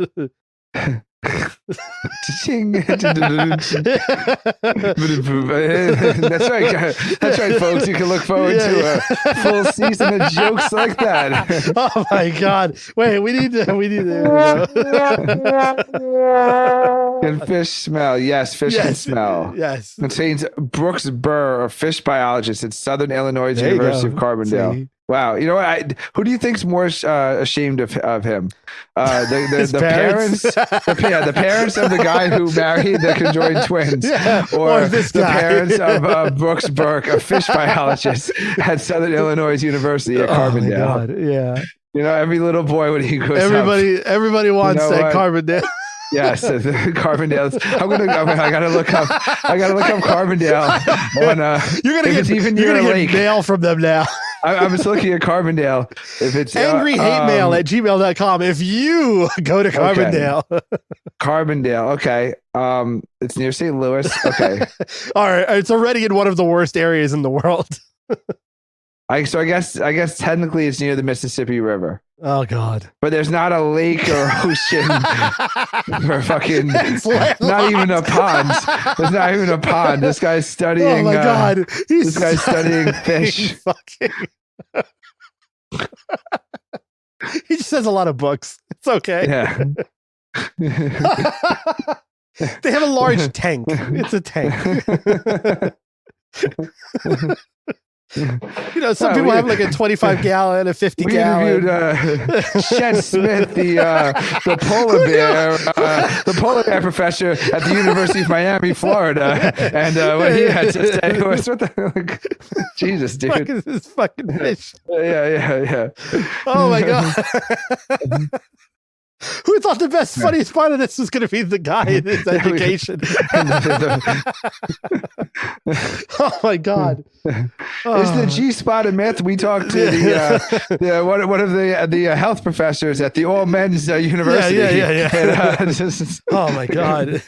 Ching. That's right. That's right, folks. You can look forward to a full season of jokes like that. Oh my God. Wait, we need to. Can fish smell? Yes, fish can smell. Yes. Contains Brooks Burr, a fish biologist at Southern Illinois There you University go. of Carbondale. See? Wow, you know what? Who do you think's more ashamed of him? His The parents? the parents of the guy who married the conjoined twins, Yeah, or this the guy. parents of Brooks Burke, a fish biologist at Southern Illinois University at Oh my Carbondale. God. Yeah. You know, every little boy when he goes up, Everybody wants know that what? Carbondale. Yes, Carbondale. I gotta look up. I gotta look up Carbondale. On, You're gonna if get it's even near a lake. mail from them now. I'm just looking at Carbondale. If it's angryhatemail@gmail.com. If you go to Carbondale. Carbondale. Okay. It's near St. Louis. Okay. All right. It's already in one of the worst areas in the world. I guess technically it's near the Mississippi River. Oh God. But there's not a lake or ocean or fucking not even a pond. There's not even a pond. This guy's studying. Oh my God. This guy's studying fish. He just has a lot of books. It's okay. Yeah. They have a large tank. It's a tank. You know, some people have like a 25 gallon, a 50 gallon. We interviewed Chet Smith, the polar bear professor at the University of Miami, Florida, and what he had to say was, "What the Jesus, dude, Fuck is this fucking fish?" Yeah. Oh my God. Who thought the funniest part of this was going to be the guy in his education? Oh my God! It's the G-spot of myth. We talked to one of the health professors at the all men's university. Yeah. And, oh my God!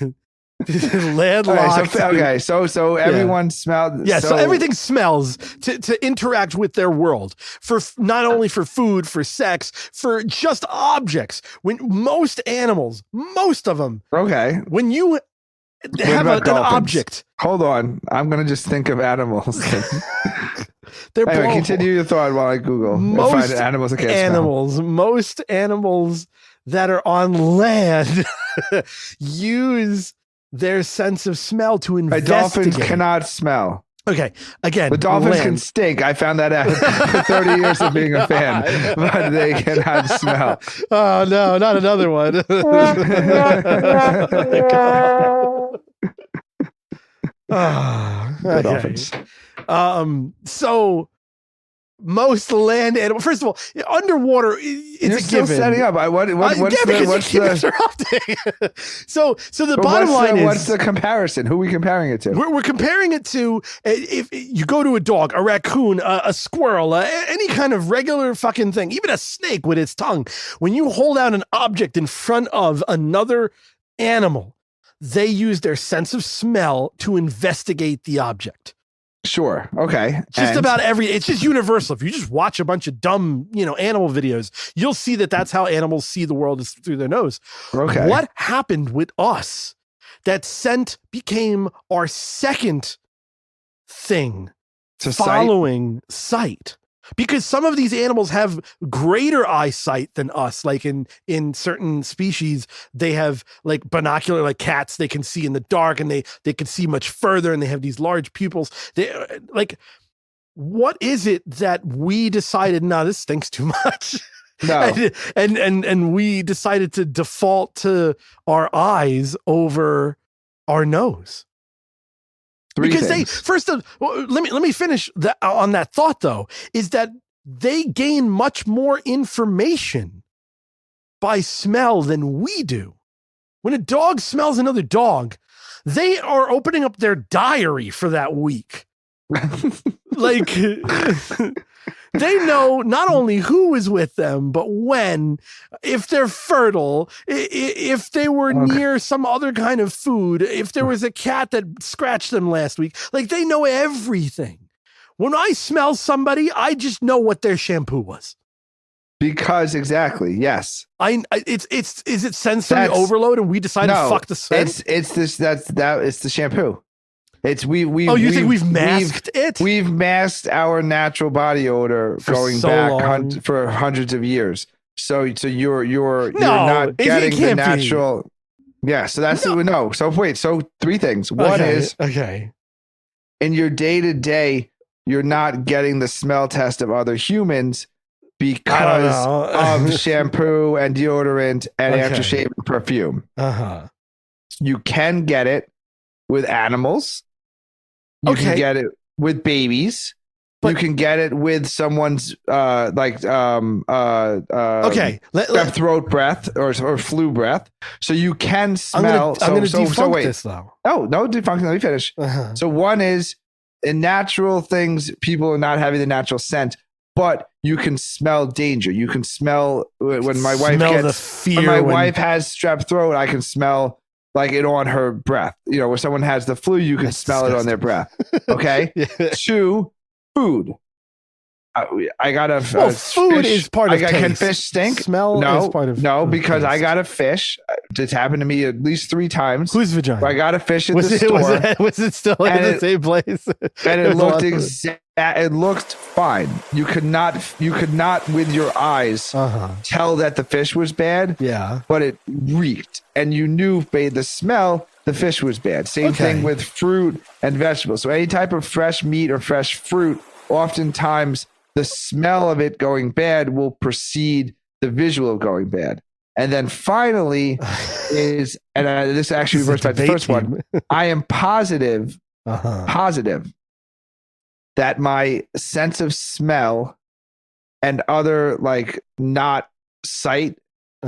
Landlocked. So everyone smelled. Yeah, so everything smells to interact with their world, for not only for food, for sex, for just objects. When most animals, most of them, when you have an object. Hold on, I'm gonna just think of animals. Anyway, continue your thought while I Google. Most find animals that can't most animals that are on land use their sense of smell to investigate. Dolphins cannot smell. Okay, again, the dolphins can stink. I found that out for 30 years of being a fan, but they cannot smell. Oh no, not another one. Dolphins. So most land animals. First of all, underwater, it's You're a still given. setting up. What's interrupting. So the bottom line is, what's the comparison? Who are we comparing it to? We're comparing it to, if you go to a dog, a raccoon, a squirrel, any kind of regular fucking thing, even a snake with its tongue. When you hold out an object in front of another animal, they use their sense of smell to investigate the object. Sure. Okay. It's just universal. If you just watch a bunch of dumb, animal videos, you'll see that that's how animals see the world, is through their nose. Okay. What happened with us? That scent became our second thing following sight. Because some of these animals have greater eyesight than us. Like in certain species, they have like binocular, like cats, they can see in the dark, and they can see much further, and they have these large pupils. What is it that we decided, no, this stinks too much? No. and we decided to default to our eyes over our nose. Let me finish on that thought though, is that they gain much more information by smell than we do. When a dog smells another dog, they are opening up their diary for that week. Like they know not only who is with them, but when, if they're fertile, if they were near some other kind of food, if there was a cat that scratched them last week. Like they know everything. When I smell somebody, I just know what their shampoo was. Because exactly, yes. Is it sensory overload, and we decided to fuck the scent? It's the shampoo. It's you think we've masked it? We've masked our natural body odor going back for hundreds of years. So you're not getting the natural. Yeah. So that's no. So wait. So three things. One is in your day to day, you're not getting the smell test of other humans because of shampoo and deodorant and aftershave and perfume. You can get it with animals. You can get it with babies. you can get it with someone's strep throat breath or flu breath. So you can smell. I'm going to debunk this though. Oh, no, debunk. Let me finish. Uh-huh. So one is in natural things, people are not having the natural scent, but you can smell danger. You can smell when my wife wife has strep throat, I can smell like it on her breath. You know, when someone has the flu, you can smell it on their breath. Okay. Yeah. 2, food. I got a food fish. is part of taste. Can fish stink? Smell is part of because taste. I got a fish. It's happened to me at least 3 times. Whose vagina? I got a fish at the store. Was it still in the same place? And it looked it looked fine. You could not with your eyes tell that the fish was bad. Yeah. But it reeked, and you knew by the smell the fish was bad. Same thing with fruit and vegetables. So any type of fresh meat or fresh fruit, oftentimes the smell of it going bad will precede the visual of going bad. And then finally this actually reverts back to the first one. I am positive that my sense of smell and other like not sight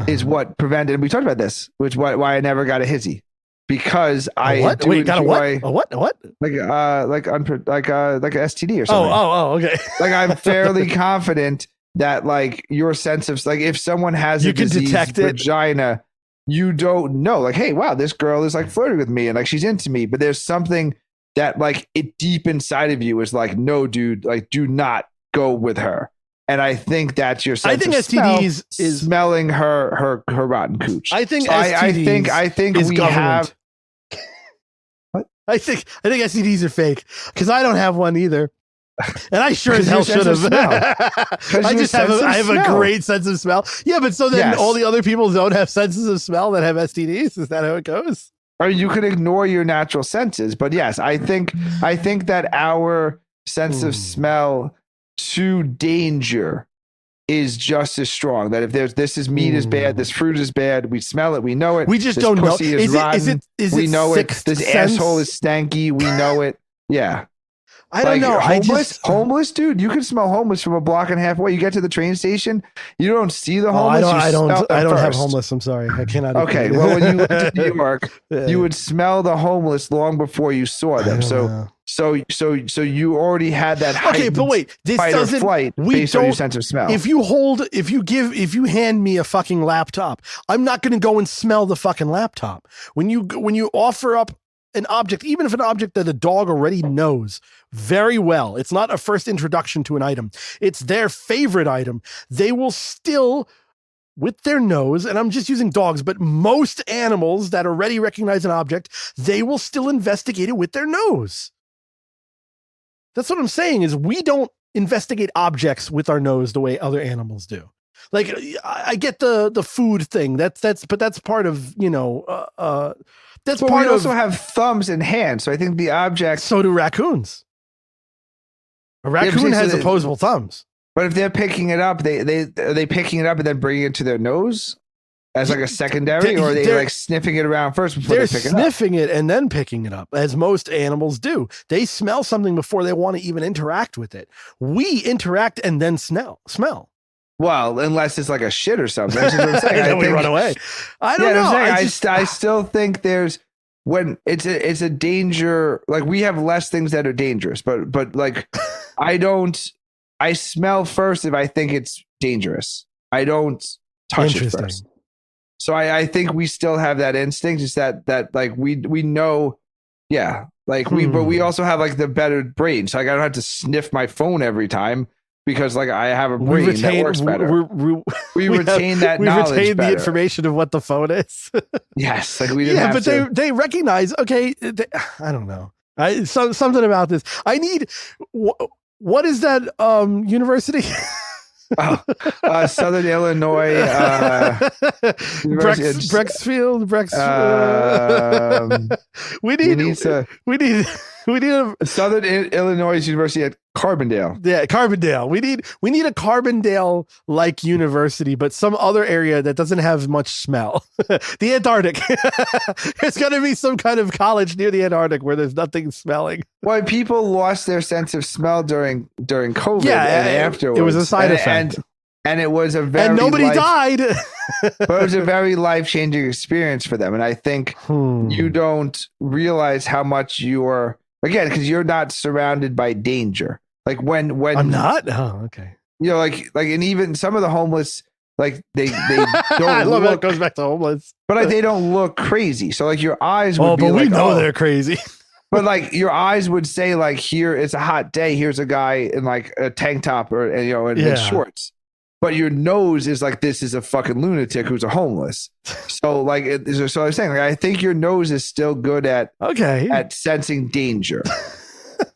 is what prevented. We talked about this, which why I never got a hizzy. Because got a what? A what? Like a STD or something. Okay. Like I'm fairly confident that like your sense of like if someone has a diseased vagina, you don't know. Like, hey, wow, this girl is like flirting with me and like she's into me, but there's something that like it deep inside of you is like, no, dude, like do not go with her. And I think that's your sense. I think of STDs is smelling her rotten cooch. I think STDs I think is we government. have. I think STDs are fake because I don't have one either, and I sure as hell should have. I just have a great sense of smell. Yeah, but so then all the other people don't have senses of smell that have STDs. Is that how it goes? I mean, you could ignore your natural senses, but yes, I think that our sense of smell to danger is just as strong. That if this meat is bad, this fruit is bad, we smell it, we know it. We just don't know. We know it. This asshole is stanky, we know it. Yeah. I don't know. Homeless dude, you can smell homeless from a block and a half away. You get to the train station, you don't see the homeless. I don't have homeless. I'm sorry, I cannot. Okay, well, when you went to New York, you would smell the homeless long before you saw them. So you already had that. Okay, but wait, this doesn't. Flight based on your sense of smell. If you hand me a fucking laptop, I'm not going to go and smell the fucking laptop. When you offer up an object, even if an object that a dog already knows very well, it's not a first introduction to an item, it's their favorite item, they will still, with their nose, and I'm just using dogs, but most animals that already recognize an object, they will still investigate it with their nose. That's what I'm saying, is we don't investigate objects with our nose the way other animals do. Like, I get the food thing. That's part of, that's but part we of. Also have thumbs and hands, so I think the object. So do raccoons. A raccoon has opposable thumbs. But if they're picking it up, are they picking it up and then bringing it to their nose as like a secondary, or are they like sniffing it around first before they pick it up? They're sniffing it and then picking it up, as most animals do. They smell something before they want to even interact with it. We interact and then smell. Well, unless it's like a shit or something. That's what I'm saying. I think we run away. I don't know. I still think there's when it's a danger. Like we have less things that are dangerous, but like I smell first if I think it's dangerous. I don't touch it first. So I think we still have that instinct. It's that like we know, yeah. Like but we also have like the better brain. So like I don't have to sniff my phone every time. Because like I have a brain that works better. We retain that knowledge. We retain the information of what the phone is. Yes, like we didn't have to. They recognize. Okay, I don't know. Something about this. I need. What is that university? Southern Illinois. Brexfield. We need a Southern Illinois University at Carbondale. Yeah, Carbondale. We need a Carbondale like university, but some other area that doesn't have much smell. The Antarctic. There's got to be some kind of college near the Antarctic where there's nothing smelling. Well, people lost their sense of smell during COVID Yeah, and afterwards. it was a side effect. And it was a very and nobody died. but it was a very life-changing experience for them. And I think you don't realize how much you're, again, because you're not surrounded by danger. Like when I'm not. Oh, okay. You know, like, and even some of the homeless, like they don't. I love how it goes back to homeless, but like they don't look crazy. So like your eyes would be but like, we know they're crazy. But like your eyes would say like, here it's a hot day. Here's a guy in like a tank top or in shorts. But your nose is like, this is a fucking lunatic who's a homeless. So like, so I was saying, like, I think your nose is still good at sensing danger,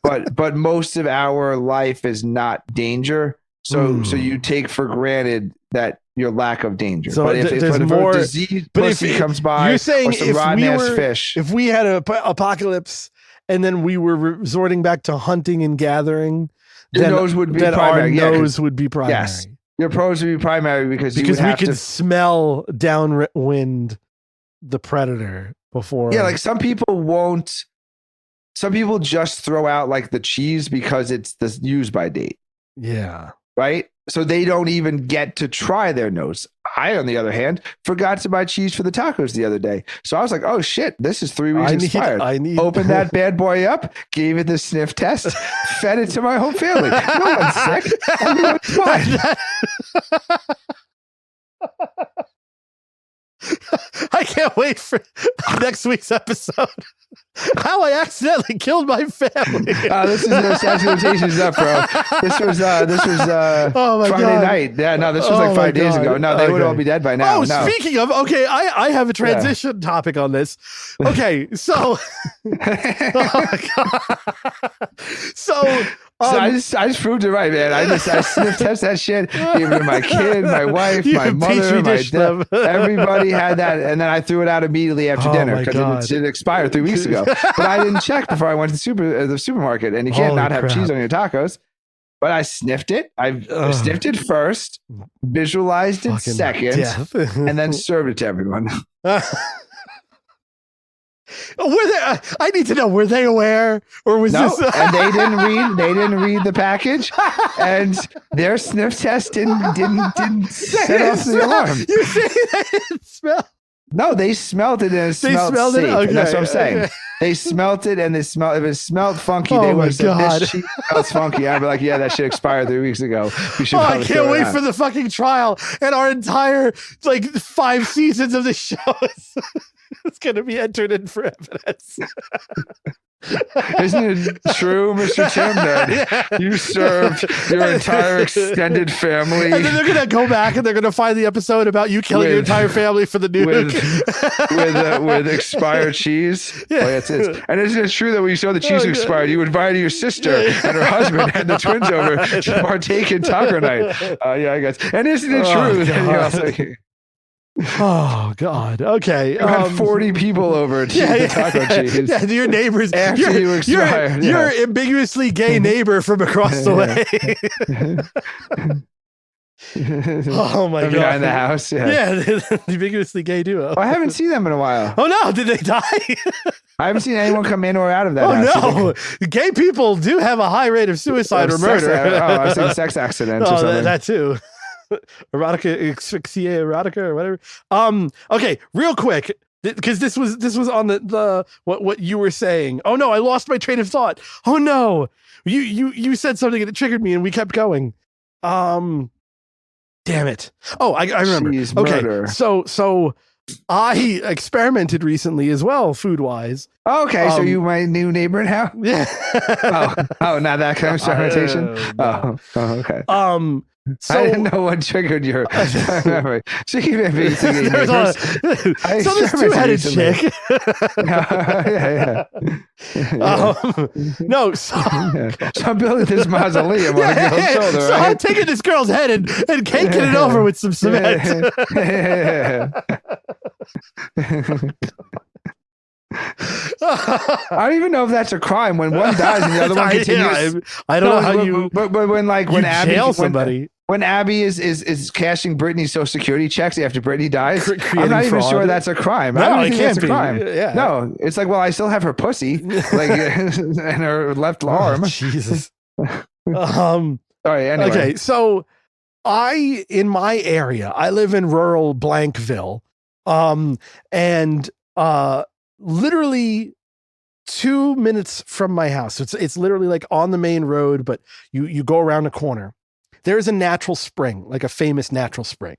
but most of our life is not danger. So you take for granted that your lack of danger. So but if a disease comes by, you're saying if we had an apocalypse and then we were resorting back to hunting and gathering, your nose would be primary. Our nose would be primary. Yes. Your pros would be primary because we can smell downwind the predator before. Yeah, like some people won't. Some people just throw out like the cheese because it's the use by date. Yeah. Right. So they don't even get to try their nose. I, on the other hand, forgot to buy cheese for the tacos the other day. So I was like, oh shit, this is 3 weeks expired. Opened that bad boy up, gave it the sniff test, fed it to my whole family. No one's sick. Everyone's fine. I can't wait for next week's episode. How I accidentally killed my family. This is the statute of limitations up, bro. This was Friday night. Yeah, no, this was like 5 days ago. No, they would all be dead by now. Speaking of, okay, I have a transition topic on this. Okay, so oh my God. So I just proved it right, man. I sniff test that shit. Gave it to my kid, my wife, my mother, my dad. Everybody had that, and then I threw it out immediately after dinner because it expired 3 weeks ago. But I didn't check before I went to the supermarket, and you can't have cheese on your tacos. But I sniffed it. I sniffed it first, visualized it second, and then served it to everyone. Were they? I need to know. Were they aware, or was this? And they didn't read. They didn't read the package, and their sniff test didn't set off the alarm. You say they didn't smell? No, they smelled it and it smelled safe. Okay, that's what I'm saying. Okay. They smelled it and if it smelled funky, they would have said, this shit smells funky. I'd be like, yeah, that shit expired 3 weeks ago. I can't wait for the fucking trial and our entire 5 seasons of the show. It's going to be entered in for evidence. Isn't it true, Mr. Tim, that you served your entire extended family? And then they're going to go back and they're going to find the episode about you killing your entire family for the nuke. With expired cheese. Yeah. And isn't it true that when you saw the cheese expired, you invited your sister and her husband and the twins over to partake in taco night? Yeah, I guess. And isn't it true that you also... Oh God! Okay, you had 40 people over to eat the taco cheese. Yeah, your neighbors. After you expired, your ambiguously gay neighbor from across the way. Oh my God! Behind the house, the ambiguously gay duo. I haven't seen them in a while. Oh no! Did they die? I haven't seen anyone come in or out of that house. Oh no! Gay people do have a high rate of suicide or murder. I was saying sex accidents or something. That too. Erotica or whatever. Okay, real quick, because this was on the what you were saying. Oh no, I lost my train of thought. Oh no, you said something and it triggered me and we kept going. Damn it. Oh, I remember. Jeez, okay, murder. So I experimented recently as well, food wise. Okay, so you my new neighbor now? Yeah. oh, not that kind of experimentation. Okay. So, I didn't know what triggered your. She gave me so this two-headed chick. No, so I'm building this mausoleum on a girl's shoulder. So I'm taking this girl's head and caking it over with some cement. I don't even know if that's a crime when one dies and the other one continues. I don't know how you. But when Abby jail somebody. when Abby is cashing Britney's social security checks after Britney dies, I'm creating not even fraud. sure that's a crime. No, I don't it think can't that's be. a crime. Yeah. No, it's like, well, I still have her pussy, like, and her left arm. Oh, Jesus. Sorry. Anyway. Okay, so in my area, I live in rural Blankville, and literally 2 minutes from my house. It's literally like on the main road, but you go around a corner. There's a natural spring, like a famous natural spring.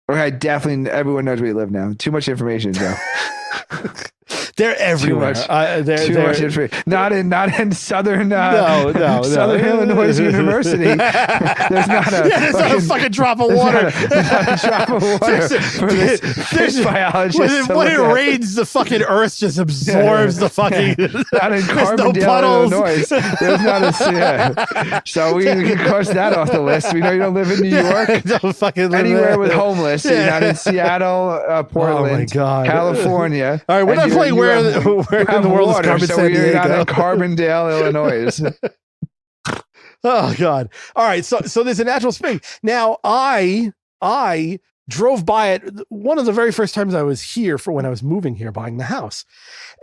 Okay, definitely. Everyone knows where you live now. Too much information, Joe. They're everywhere. Too much information. Not in southern. No. Southern Illinois University. There's not a fucking drop of water. Not a drop of water for this fish biologist. When it rains, the fucking earth just absorbs the fucking. Not in Carbondale, Illinois. There's not a. So we can cross that off the list. We know you don't live in New York. Don't fucking live Anywhere there. with homeless. So you're not in Seattle, Portland, Oh my God. California. All right, we're not playing where in the world is Carmen San You're not Diego. in Carbondale, Illinois. Oh God. All right. So there's a natural spring. Now I drove by it one of the very first times I was here for when I was moving here, buying the house.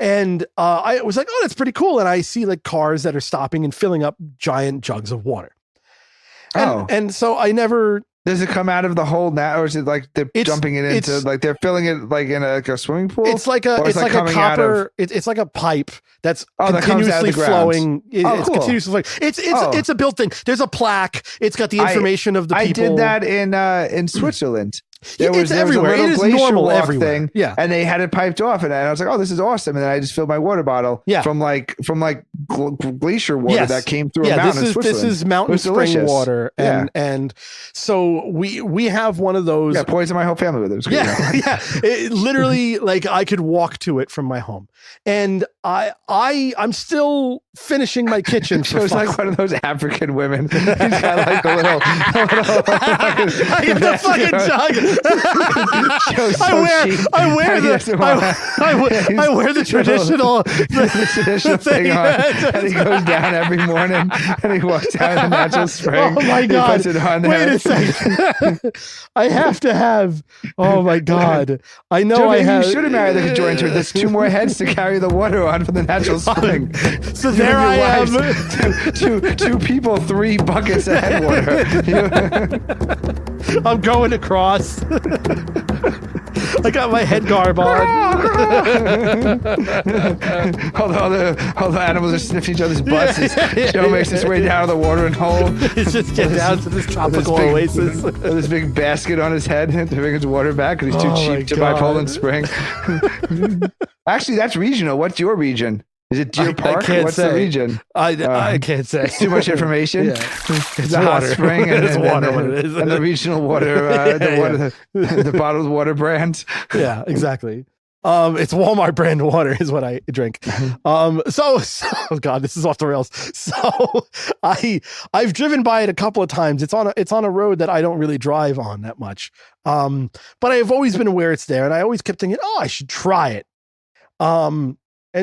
And I was like, oh, that's pretty cool. And I see like cars that are stopping and filling up giant jugs of water. And so I never. Does it come out of the hole now, or is it like they're jumping it into, like they're filling it like in a swimming pool? It's like a copper. It's like a pipe that's continuously flowing. It's cool. continuously flowing. It's a built thing. There's a plaque. It's got the information of the people. I did that in Switzerland. It's everywhere. It is normal everywhere. Thing, yeah, and they had it piped off, and I was like, "Oh, this is awesome!" And then I just filled my water bottle from glacier water that came through a mountain in Switzerland. This is mountain spring water, and so we have one of those. Yeah, poisoned my whole family with it. Yeah. It literally, like I could walk to it from my home, and I'm still finishing my kitchen. So it's like one of those African women. He's got like a little I get the fucking jug. I wear the traditional thing on, and he goes down every morning and he walks out in the natural spring. Oh my God! He puts it on Wait there. a second. I have to have. Oh my God! I know. You should have married the conjoined. There's 2 more heads to carry the water on from the natural spring. So there I am. Two people, 3 buckets of head water. I'm going across. I got my head garb on. all the animals are sniffing each other's butts. Joe makes his way down to the watering hole. He's just getting down to this tropical oasis. With this big basket on his head to bring his water back because he's too cheap to buy Poland Spring. Actually, that's regional. What's your region? Is it Deer Park? What's the region? I can't say. It's too much information. It's a hot spring and it's water. And the regional water, the bottled water brand. Yeah, exactly. It's Walmart brand water is what I drink. So oh God, this is off the rails. So I've driven by it a couple of times. It's on a road that I don't really drive on that much. But I've always been aware it's there, and I always kept thinking, oh, I should try it. And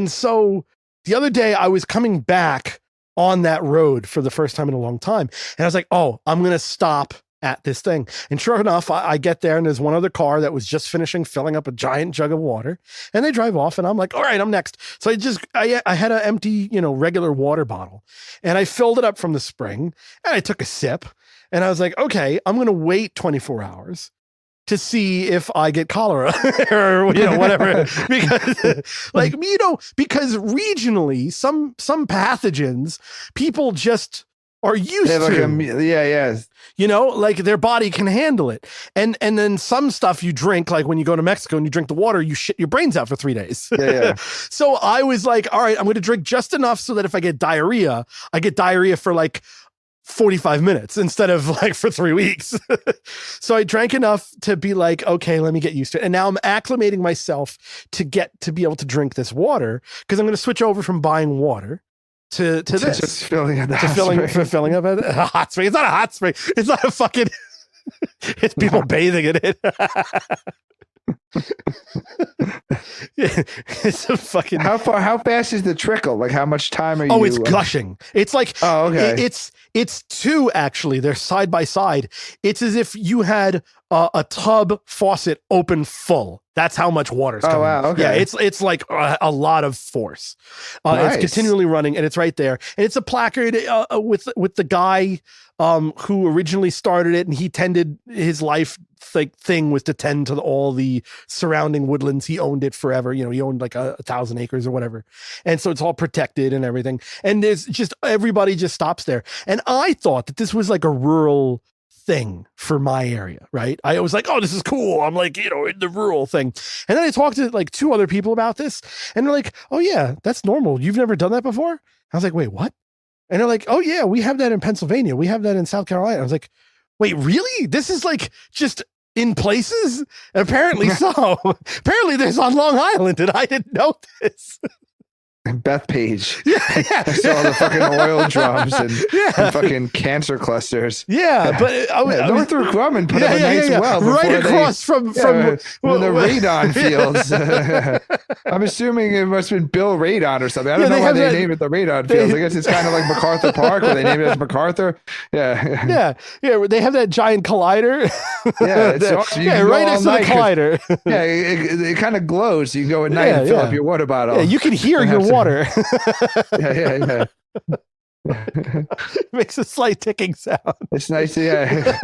so the other day I was coming back on that road for the first time in a long time. And I was like, oh, I'm going to stop at this thing. And sure enough, I get there and there's one other car that was just finishing filling up a giant jug of water, and they drive off and I'm like, all right, I'm next. So I had an empty, regular water bottle, and I filled it up from the spring and I took a sip, and I was like, okay, I'm going to wait 24 hours to see if I get cholera or whatever, because regionally some pathogens people just are used to. Like their body can handle it, and then some stuff you drink, like when you go to Mexico and you drink the water, you shit your brains out for 3 days. So I was like, all right, I'm going to drink just enough so that if I get diarrhea, I get diarrhea for like 45 minutes instead of like for 3 weeks. So I drank enough to be like, okay, let me get used to it. And now I'm acclimating myself to be able to drink this water, because I'm going to switch over from buying water to this. Just filling up filling up a hot spring. It's not a hot spring. It's not a fucking, it's people bathing in it. Yeah, it's a fucking. How fast is the trickle? Like, how much time are you? Oh, it's gushing. It's like, oh, okay. It's two, actually. They're side by side. It's as if you had a tub faucet open full. That's how much water's coming. Oh, wow. Okay. Yeah, it's like a lot of force. Nice. It's continually running, and it's right there. And it's a placard with the guy who originally started it, and he tended his life thing was to tend to all the surrounding woodlands. He owned it forever. You know, he owned like 1,000 acres or whatever. And so it's all protected and everything. And there's just, everybody just stops there. And I thought that this was like a rural thing for my area, right? I was like, oh, this is cool. I'm like, you know, in the rural thing. And then I talked to like two other people about this, and they're like, oh yeah, that's normal. You've never done that before? I was like, wait, what? And they're like, oh yeah, we have that in Pennsylvania. We have that in South Carolina. I was like, wait, really? This is like just in places? Apparently so. Apparently there's on Long Island, and I didn't know this. Bethpage. Yeah. I saw the fucking oil drums and fucking cancer clusters. Yeah, but Northrop Grumman put up a nice well right across from the radon fields. I'm assuming it must have been Bill Radon or something. I don't know why they named it the radon fields. I guess it's kind of like MacArthur Park, where they named it as MacArthur. Yeah. They have that giant collider. Yeah, it's awesome. Right next to the collider. Yeah, it kind of glows. So you can go at night and fill up your water bottle. Yeah, you can hear your water. Yeah. Makes a slight ticking sound. It's nice. Yeah,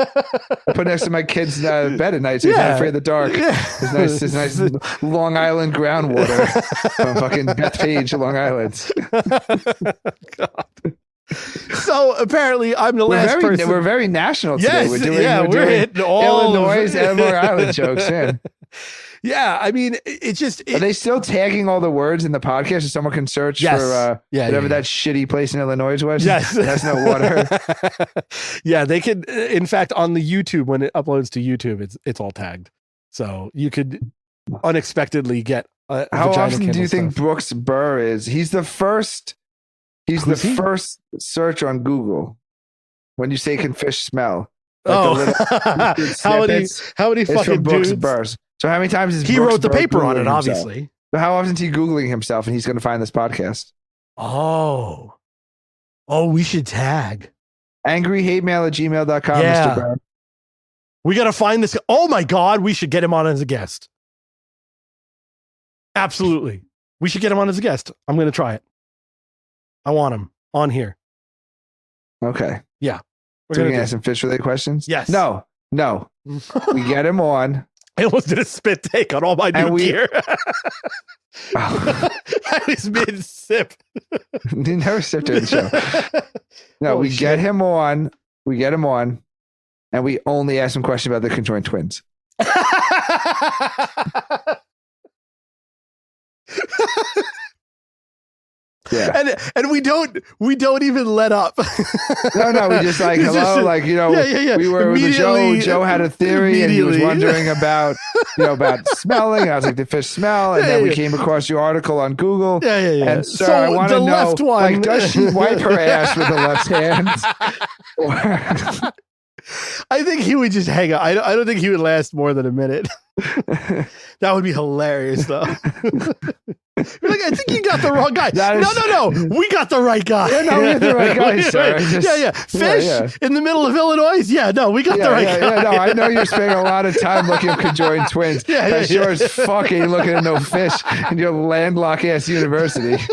I put next to my kid's bed at night, so he's not afraid of the dark. Yeah. It's nice Long Island groundwater from fucking Bethpage, Long Island. God. So apparently, I'm the last person. We're very national today. Yes, we're doing hitting all Illinois and Long Island jokes in. Yeah, I mean, it's just. Are they still tagging all the words in the podcast so someone can search for whatever that shitty place in Illinois was? Yes. It has no water. Yeah, they could. In fact, on the YouTube, when it uploads to YouTube, it's all tagged. So you could unexpectedly get a How vagina often do you think stuff. Brooks Burr is? He's the first first search on Google when you say can fish smell. Like how many fucking Brooks dudes? Burrs. So how many times is He Brooks wrote the Burr paper on Googling it, himself? obviously. But how often is he Googling himself and he's going to find this podcast? Oh, we should tag. angryhatemail@gmail.com, Yeah. Mr. Burr. We got to find this. Oh my God, we should get him on as a guest. Absolutely. We should get him on as a guest. I'm going to try it. I want him on here. Okay. Yeah. So we can ask some fish-related questions? Yes. No. We get him on. I almost did a spit take on all my new gear. I was mid-sip. You never sipped during the show. No, we get him on. And we only ask him questions about the conjoined twins. Yeah. And we don't even let up. No, we just like, hello, like, you know, we were with Joe had a theory and he was wondering about, about smelling. I was like, the fish smell. And then we came across your article on Google. Yeah. And so I want to know, like, does she wipe her ass with the left hand? I think he would just hang out. I don't think he would last more than a minute. That would be hilarious, though. You're like, I think you got the wrong guy. No. We got the right guy. Yeah, no, we got the right guy, sir. Fish in the middle of Illinois? Yeah, no, we got the right guy. Yeah, no, I know you're spending a lot of time looking at conjoined twins. I sure as fuck ain't looking at no fish in your landlocked ass university.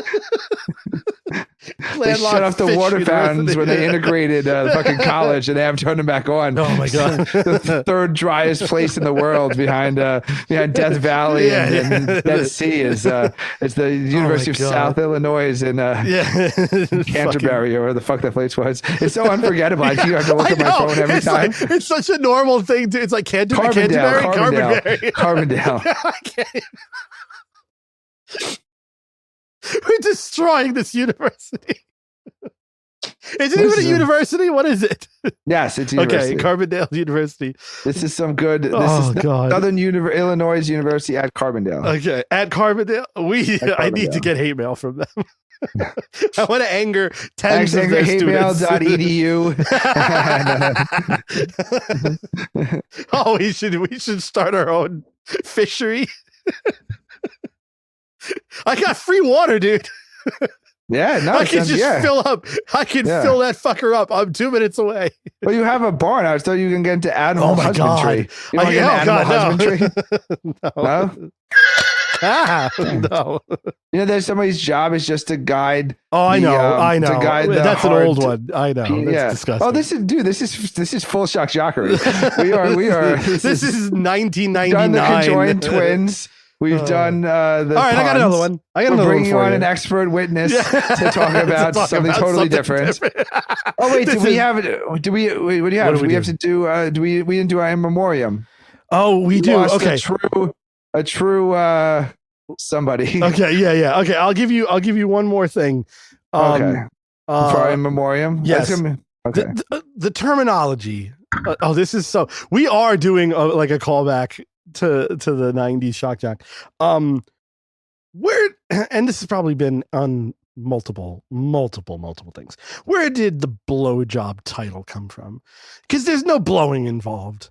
They shut off the water fountains when they integrated the fucking college, and they haven't turned them back on. Oh my God! The third driest place in the world behind Death Valley and Dead Sea is it's the University of South Illinois in Canterbury, or where the fuck that place was. It's so unforgettable. I have to look at my phone every time. Like, it's such a normal thing. It's like Canterbury. Carbondale. We're destroying this university. Is it even a university? What is it? Yes, it's university. Okay, Carbondale University. This is some good. This is Southern Illinois University at Carbondale. Okay, at Carbondale. I need to get hate mail from them. I want to anger tens of their students. Hatemail.edu. Oh, we should start our own fishery. I got free water, dude. Yeah, no, I can just fill up. I can fill that fucker up. I'm 2 minutes away. Well, you have a barn. I was thought you can get into animal husbandry. You want to get into animal husbandry? No. No. You know, there's somebody's job is just to guide. Oh, I know. I know. To guide That's an old one. I know. That's disgusting. Oh, this is full shock jockery. We are. This is 1999. Done the conjoined twins. We've done the. All right, I got another one. We're bringing on an expert witness to talk about something totally different. Oh wait, do we have? Do we? Wait, what do you have? Do we have to do? Do we? We didn't do our in memoriam. Oh, we do. Okay. A true somebody. Okay, yeah. Okay, I'll give you one more thing. Okay. For in memoriam. Yes. Okay. The terminology. This is so. We are doing like a callback to the 90s shock jock. Where, and this has probably been on multiple things. Where did the blowjob title come from? Because there's no blowing involved.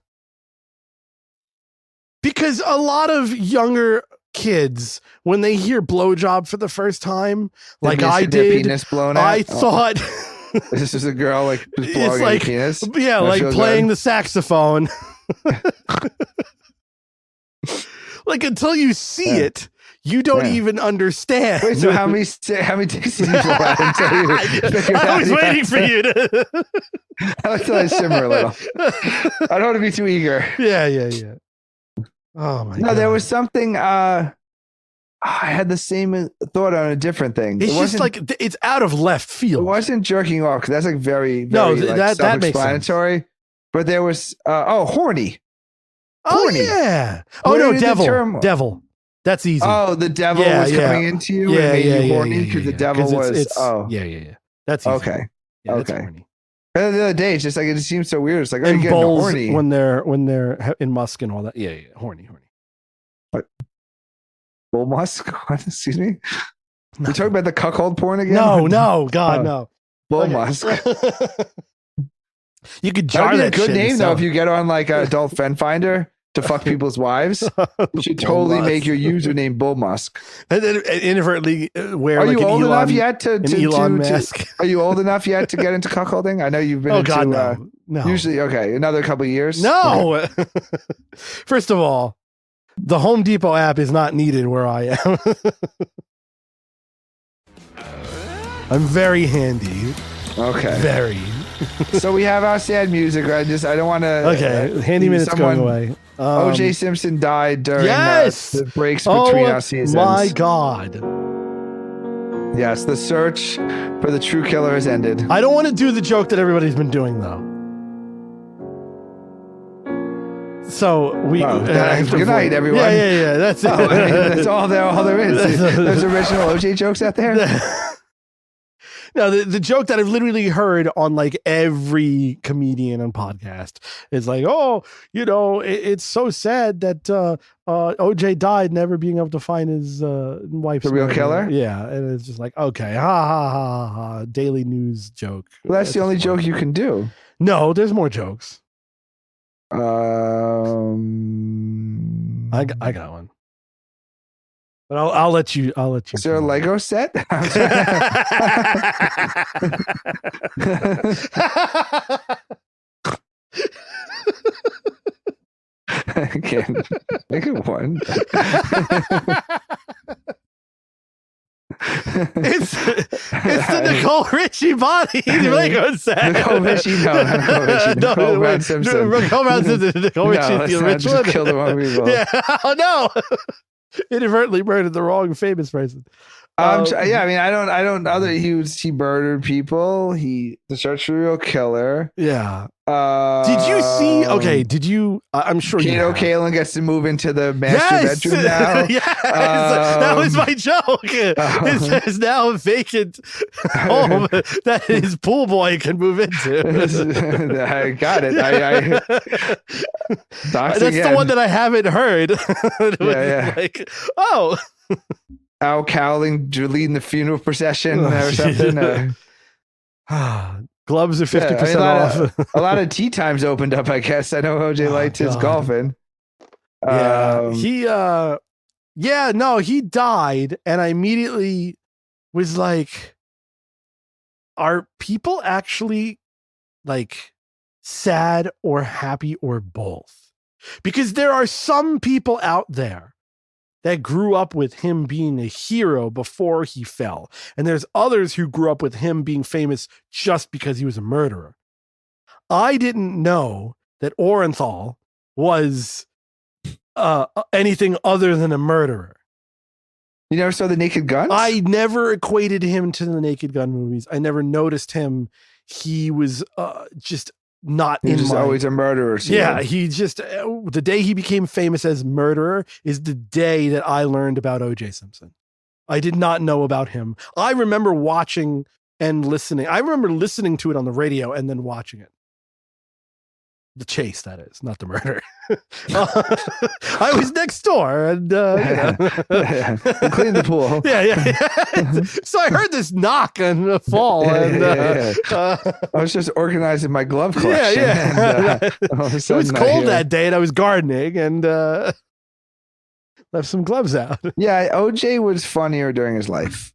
Because a lot of younger kids, when they hear blowjob for the first time, like I did, penis blown out. I thought this is a girl like just blowing like penis. Yeah, like playing the saxophone. Like until you see it, you don't even understand. Wait, so how many dicks did you blow out until you I was waiting for you to. I like to simmer a little. I don't want to be too eager. Yeah. Oh my god. No, there was something. I had the same thought on a different thing. It's just like it's out of left field. It wasn't jerking off because that's like very like that makes sense. But there was horny. Horny. Oh yeah. Oh no, devil. That's easy. Oh, the devil was coming into you and made you horny because the devil was. Yeah. That's easy. Okay. Yeah, okay. Horny. And the other day, it's just like it just seems so weird. It's like and you're bulls horny when they're in musk and all that. Yeah, horny. What? Bull musk? What? Excuse me. We're talking about the cuckold porn again? No, God, no. Bull musk. You could jar that. That'd be a good name though. So. If you get on like Adult Friend Finder to fuck people's wives, you should totally make your username Bull Musk. And then inadvertently wear. Are like you an old Elon, enough yet to Elon mask? Are you old enough yet to get into cuckolding? I know you've been. Oh into, God, no. Usually, okay, another couple of years. No. Okay. First of all, the Home Depot app is not needed where I am. I'm very handy. Okay. Very. So we have our sad music. I don't want to. Okay, handy minutes going away. O.J. Simpson died during the breaks between our seasons. My God. Yes, the search for the true killer has ended. I don't want to do the joke that everybody's been doing though. So we. Good night, everyone. Yeah. That's it. That's all there is. There's original O.J. jokes out there. No, the joke that I've literally heard on like every comedian and podcast is like, oh, it's so sad that OJ died never being able to find his wife's the real killer. Yeah, and it's just like, okay, ha, daily news joke. Well, that's the only joke you can do. No, there's more jokes. I got one. But I'll let you. Is there a Lego set? I can't make it one. It's the Nicole Richie body Lego set. Nicole Richie, no, Nicole Brown Simpson. Nicole Brown Simpson. Nicole Richie, the rich one. Kill the wrong people. Yeah. Oh no. Inadvertently murdered the wrong famous person. Yeah, I mean, I don't. He murdered people. The search for the real killer. Yeah. Did you see? Okay. Did you? I'm sure. Kato Kalin gets to move into the master bedroom now. Yes, that was my joke. There's now a vacant home that his pool boy can move into. I got it. That's the one that I haven't heard. Yeah. Like, oh. Al Cowling leading the funeral procession or something. Gloves are 50% off. A lot of tea times opened up, I guess. I know OJ liked his golfing. He died, and I immediately was like, are people actually like sad or happy or both? Because there are some people out there that grew up with him being a hero before he fell, and there's others who grew up with him being famous just because he was a murderer. I didn't know that Orenthal was anything other than a murderer. You never saw the Naked Guns? I never equated him to the Naked Gun movies. I never noticed him. He was just not He was just always a murderer. Yeah, he just the day he became famous as murderer is the day that I learned about O.J. Simpson. I did not know about him. I remember watching and listening. I remember listening to it on the radio and then watching it. The chase, that is, not the murder. I was next door and clean the pool. Yeah. So I heard this knock and a fall. And, I was just organizing my glove collection. Yeah. It was cold that day and I was gardening and left some gloves out. Yeah, OJ was funnier during his life.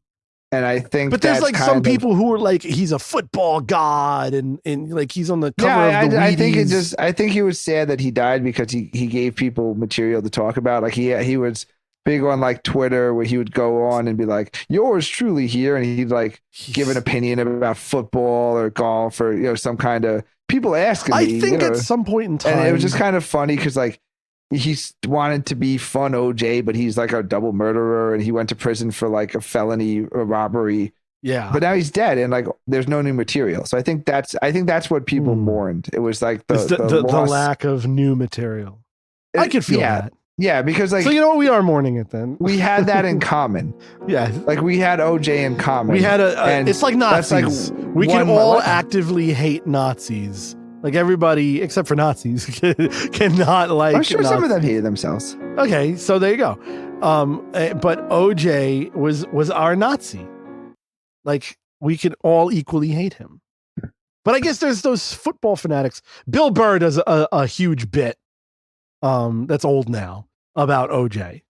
And I think, but there's like some people who are like, he's a football god, and like he's on the cover of the Wheaties. I think he was sad that he died because he gave people material to talk about. Like he was big on like Twitter where he would go on and be like, yours truly here, and he'd like give an opinion about football or golf or some kind of people asking. I think at some point in time, and it was just kind of funny because like. He's wanted to be fun OJ, but he's like a double murderer and he went to prison for like a felony robbery. Yeah. But now he's dead and like there's no new material. So I think that's what people mourned. It was like the lack of new material. I could feel that. Yeah, because like, so you know what, we are mourning it then. We had that in common. Yeah. Like we had OJ in common. We had it's like Nazis. Like we can all actively hate Nazis. Like everybody except for Nazis cannot like. I'm sure Nazis. Some of them hated themselves. Okay, so there you go. But OJ was our Nazi. Like we could all equally hate him. But I guess there's those football fanatics. Bill Burr does a huge bit that's old now about OJ.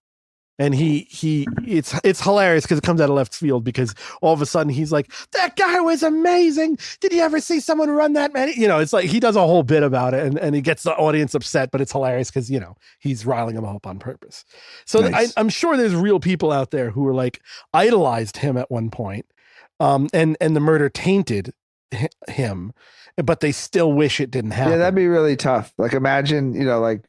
And it's hilarious because it comes out of left field because all of a sudden he's like, that guy was amazing. Did you ever see someone run that many? It's like he does a whole bit about it and he gets the audience upset, but it's hilarious because, he's riling them up on purpose. So nice. I'm sure there's real people out there who were like idolized him at one point, and the murder tainted him, but they still wish it didn't happen. Yeah, that'd be really tough. Like imagine, like,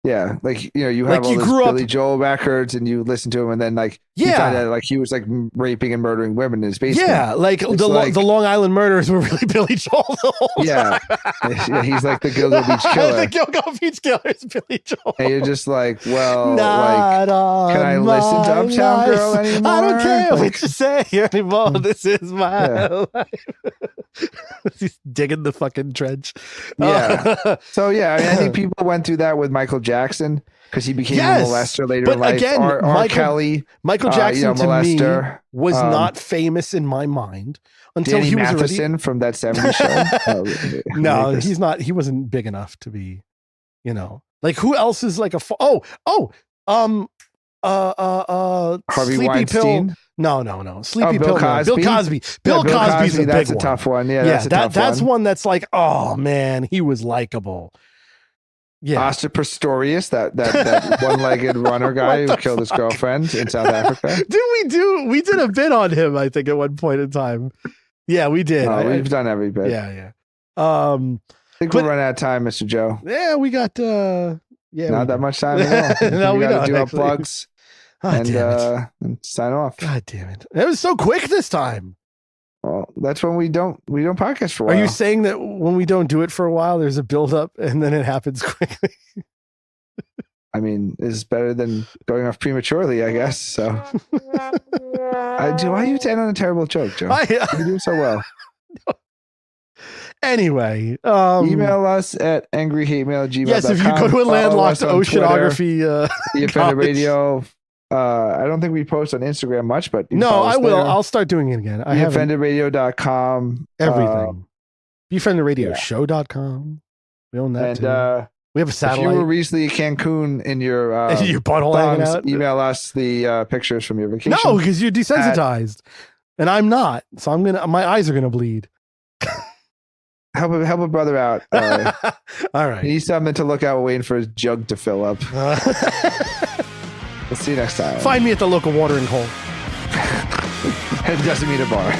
yeah, like you have all those Billy Joel records, and you listen to him, and then like you find out like he was like raping and murdering women in his basement. Yeah, like the Long Island murders were really Billy Joel. The whole time. Yeah, he's like the Gilgo Beach Killer. The Gilgo Beach Killer is Billy Joel. And you're just like, well, like, can I listen to Uptown Girl anymore? I don't care what you say anymore. This is my life. He's digging the fucking trench. Yeah. So yeah, I think people went through that with Michael Jackson because he became a molester later in life. Again, R. Kelly, Michael Jackson to me was not famous in my mind until Danny he was Matheson from that 70s show. No, he's not. He wasn't big enough to be, like who else is like Harvey Sleepy Weinstein. Pill. No. Sleepy Bill Pill. Cosby. Bill Cosby. Bill Cosby's a big one. That's a tough one. Yeah, that's one that's like, oh man, he was likable. Yeah. Oscar Pistorius, that one-legged runner guy who killed his girlfriend in South Africa. We did a bit on him, I think, at one point in time. Yeah, we did. We've done every bit. Yeah. I think we're running out of time, Mr. Joe. Yeah, we got not that much time at all. No, we got don't to do our plugs and sign off. God damn it. It was so quick this time. Well, that's when we don't podcast for a while. Are you saying that when we don't do it for a while, there's a buildup and then it happens quickly? I mean, it's better than going off prematurely, I guess. So, why do you end on a terrible joke, Joe? You do so well. Anyway, email us at angryhatemail@gmail.com. Yes, if you go to a landlocked oceanography, the Offended Radio. I don't think we post on Instagram much, but no, I will. I'll start doing it again. TheOffendedRadio.com. Everything. TheOffendedRadioshow.com. We own that too. We have a If you were satellite. recently in Cancun in your Your butthole hanging thongs, out. email us the pictures from your vacation. No, because you're desensitized, and I'm not. So my eyes are gonna bleed. Help a brother out. All He right. needs something to look out, waiting for his jug to fill up. We'll see you next time. Find me at the local watering hole. It doesn't mean a bar.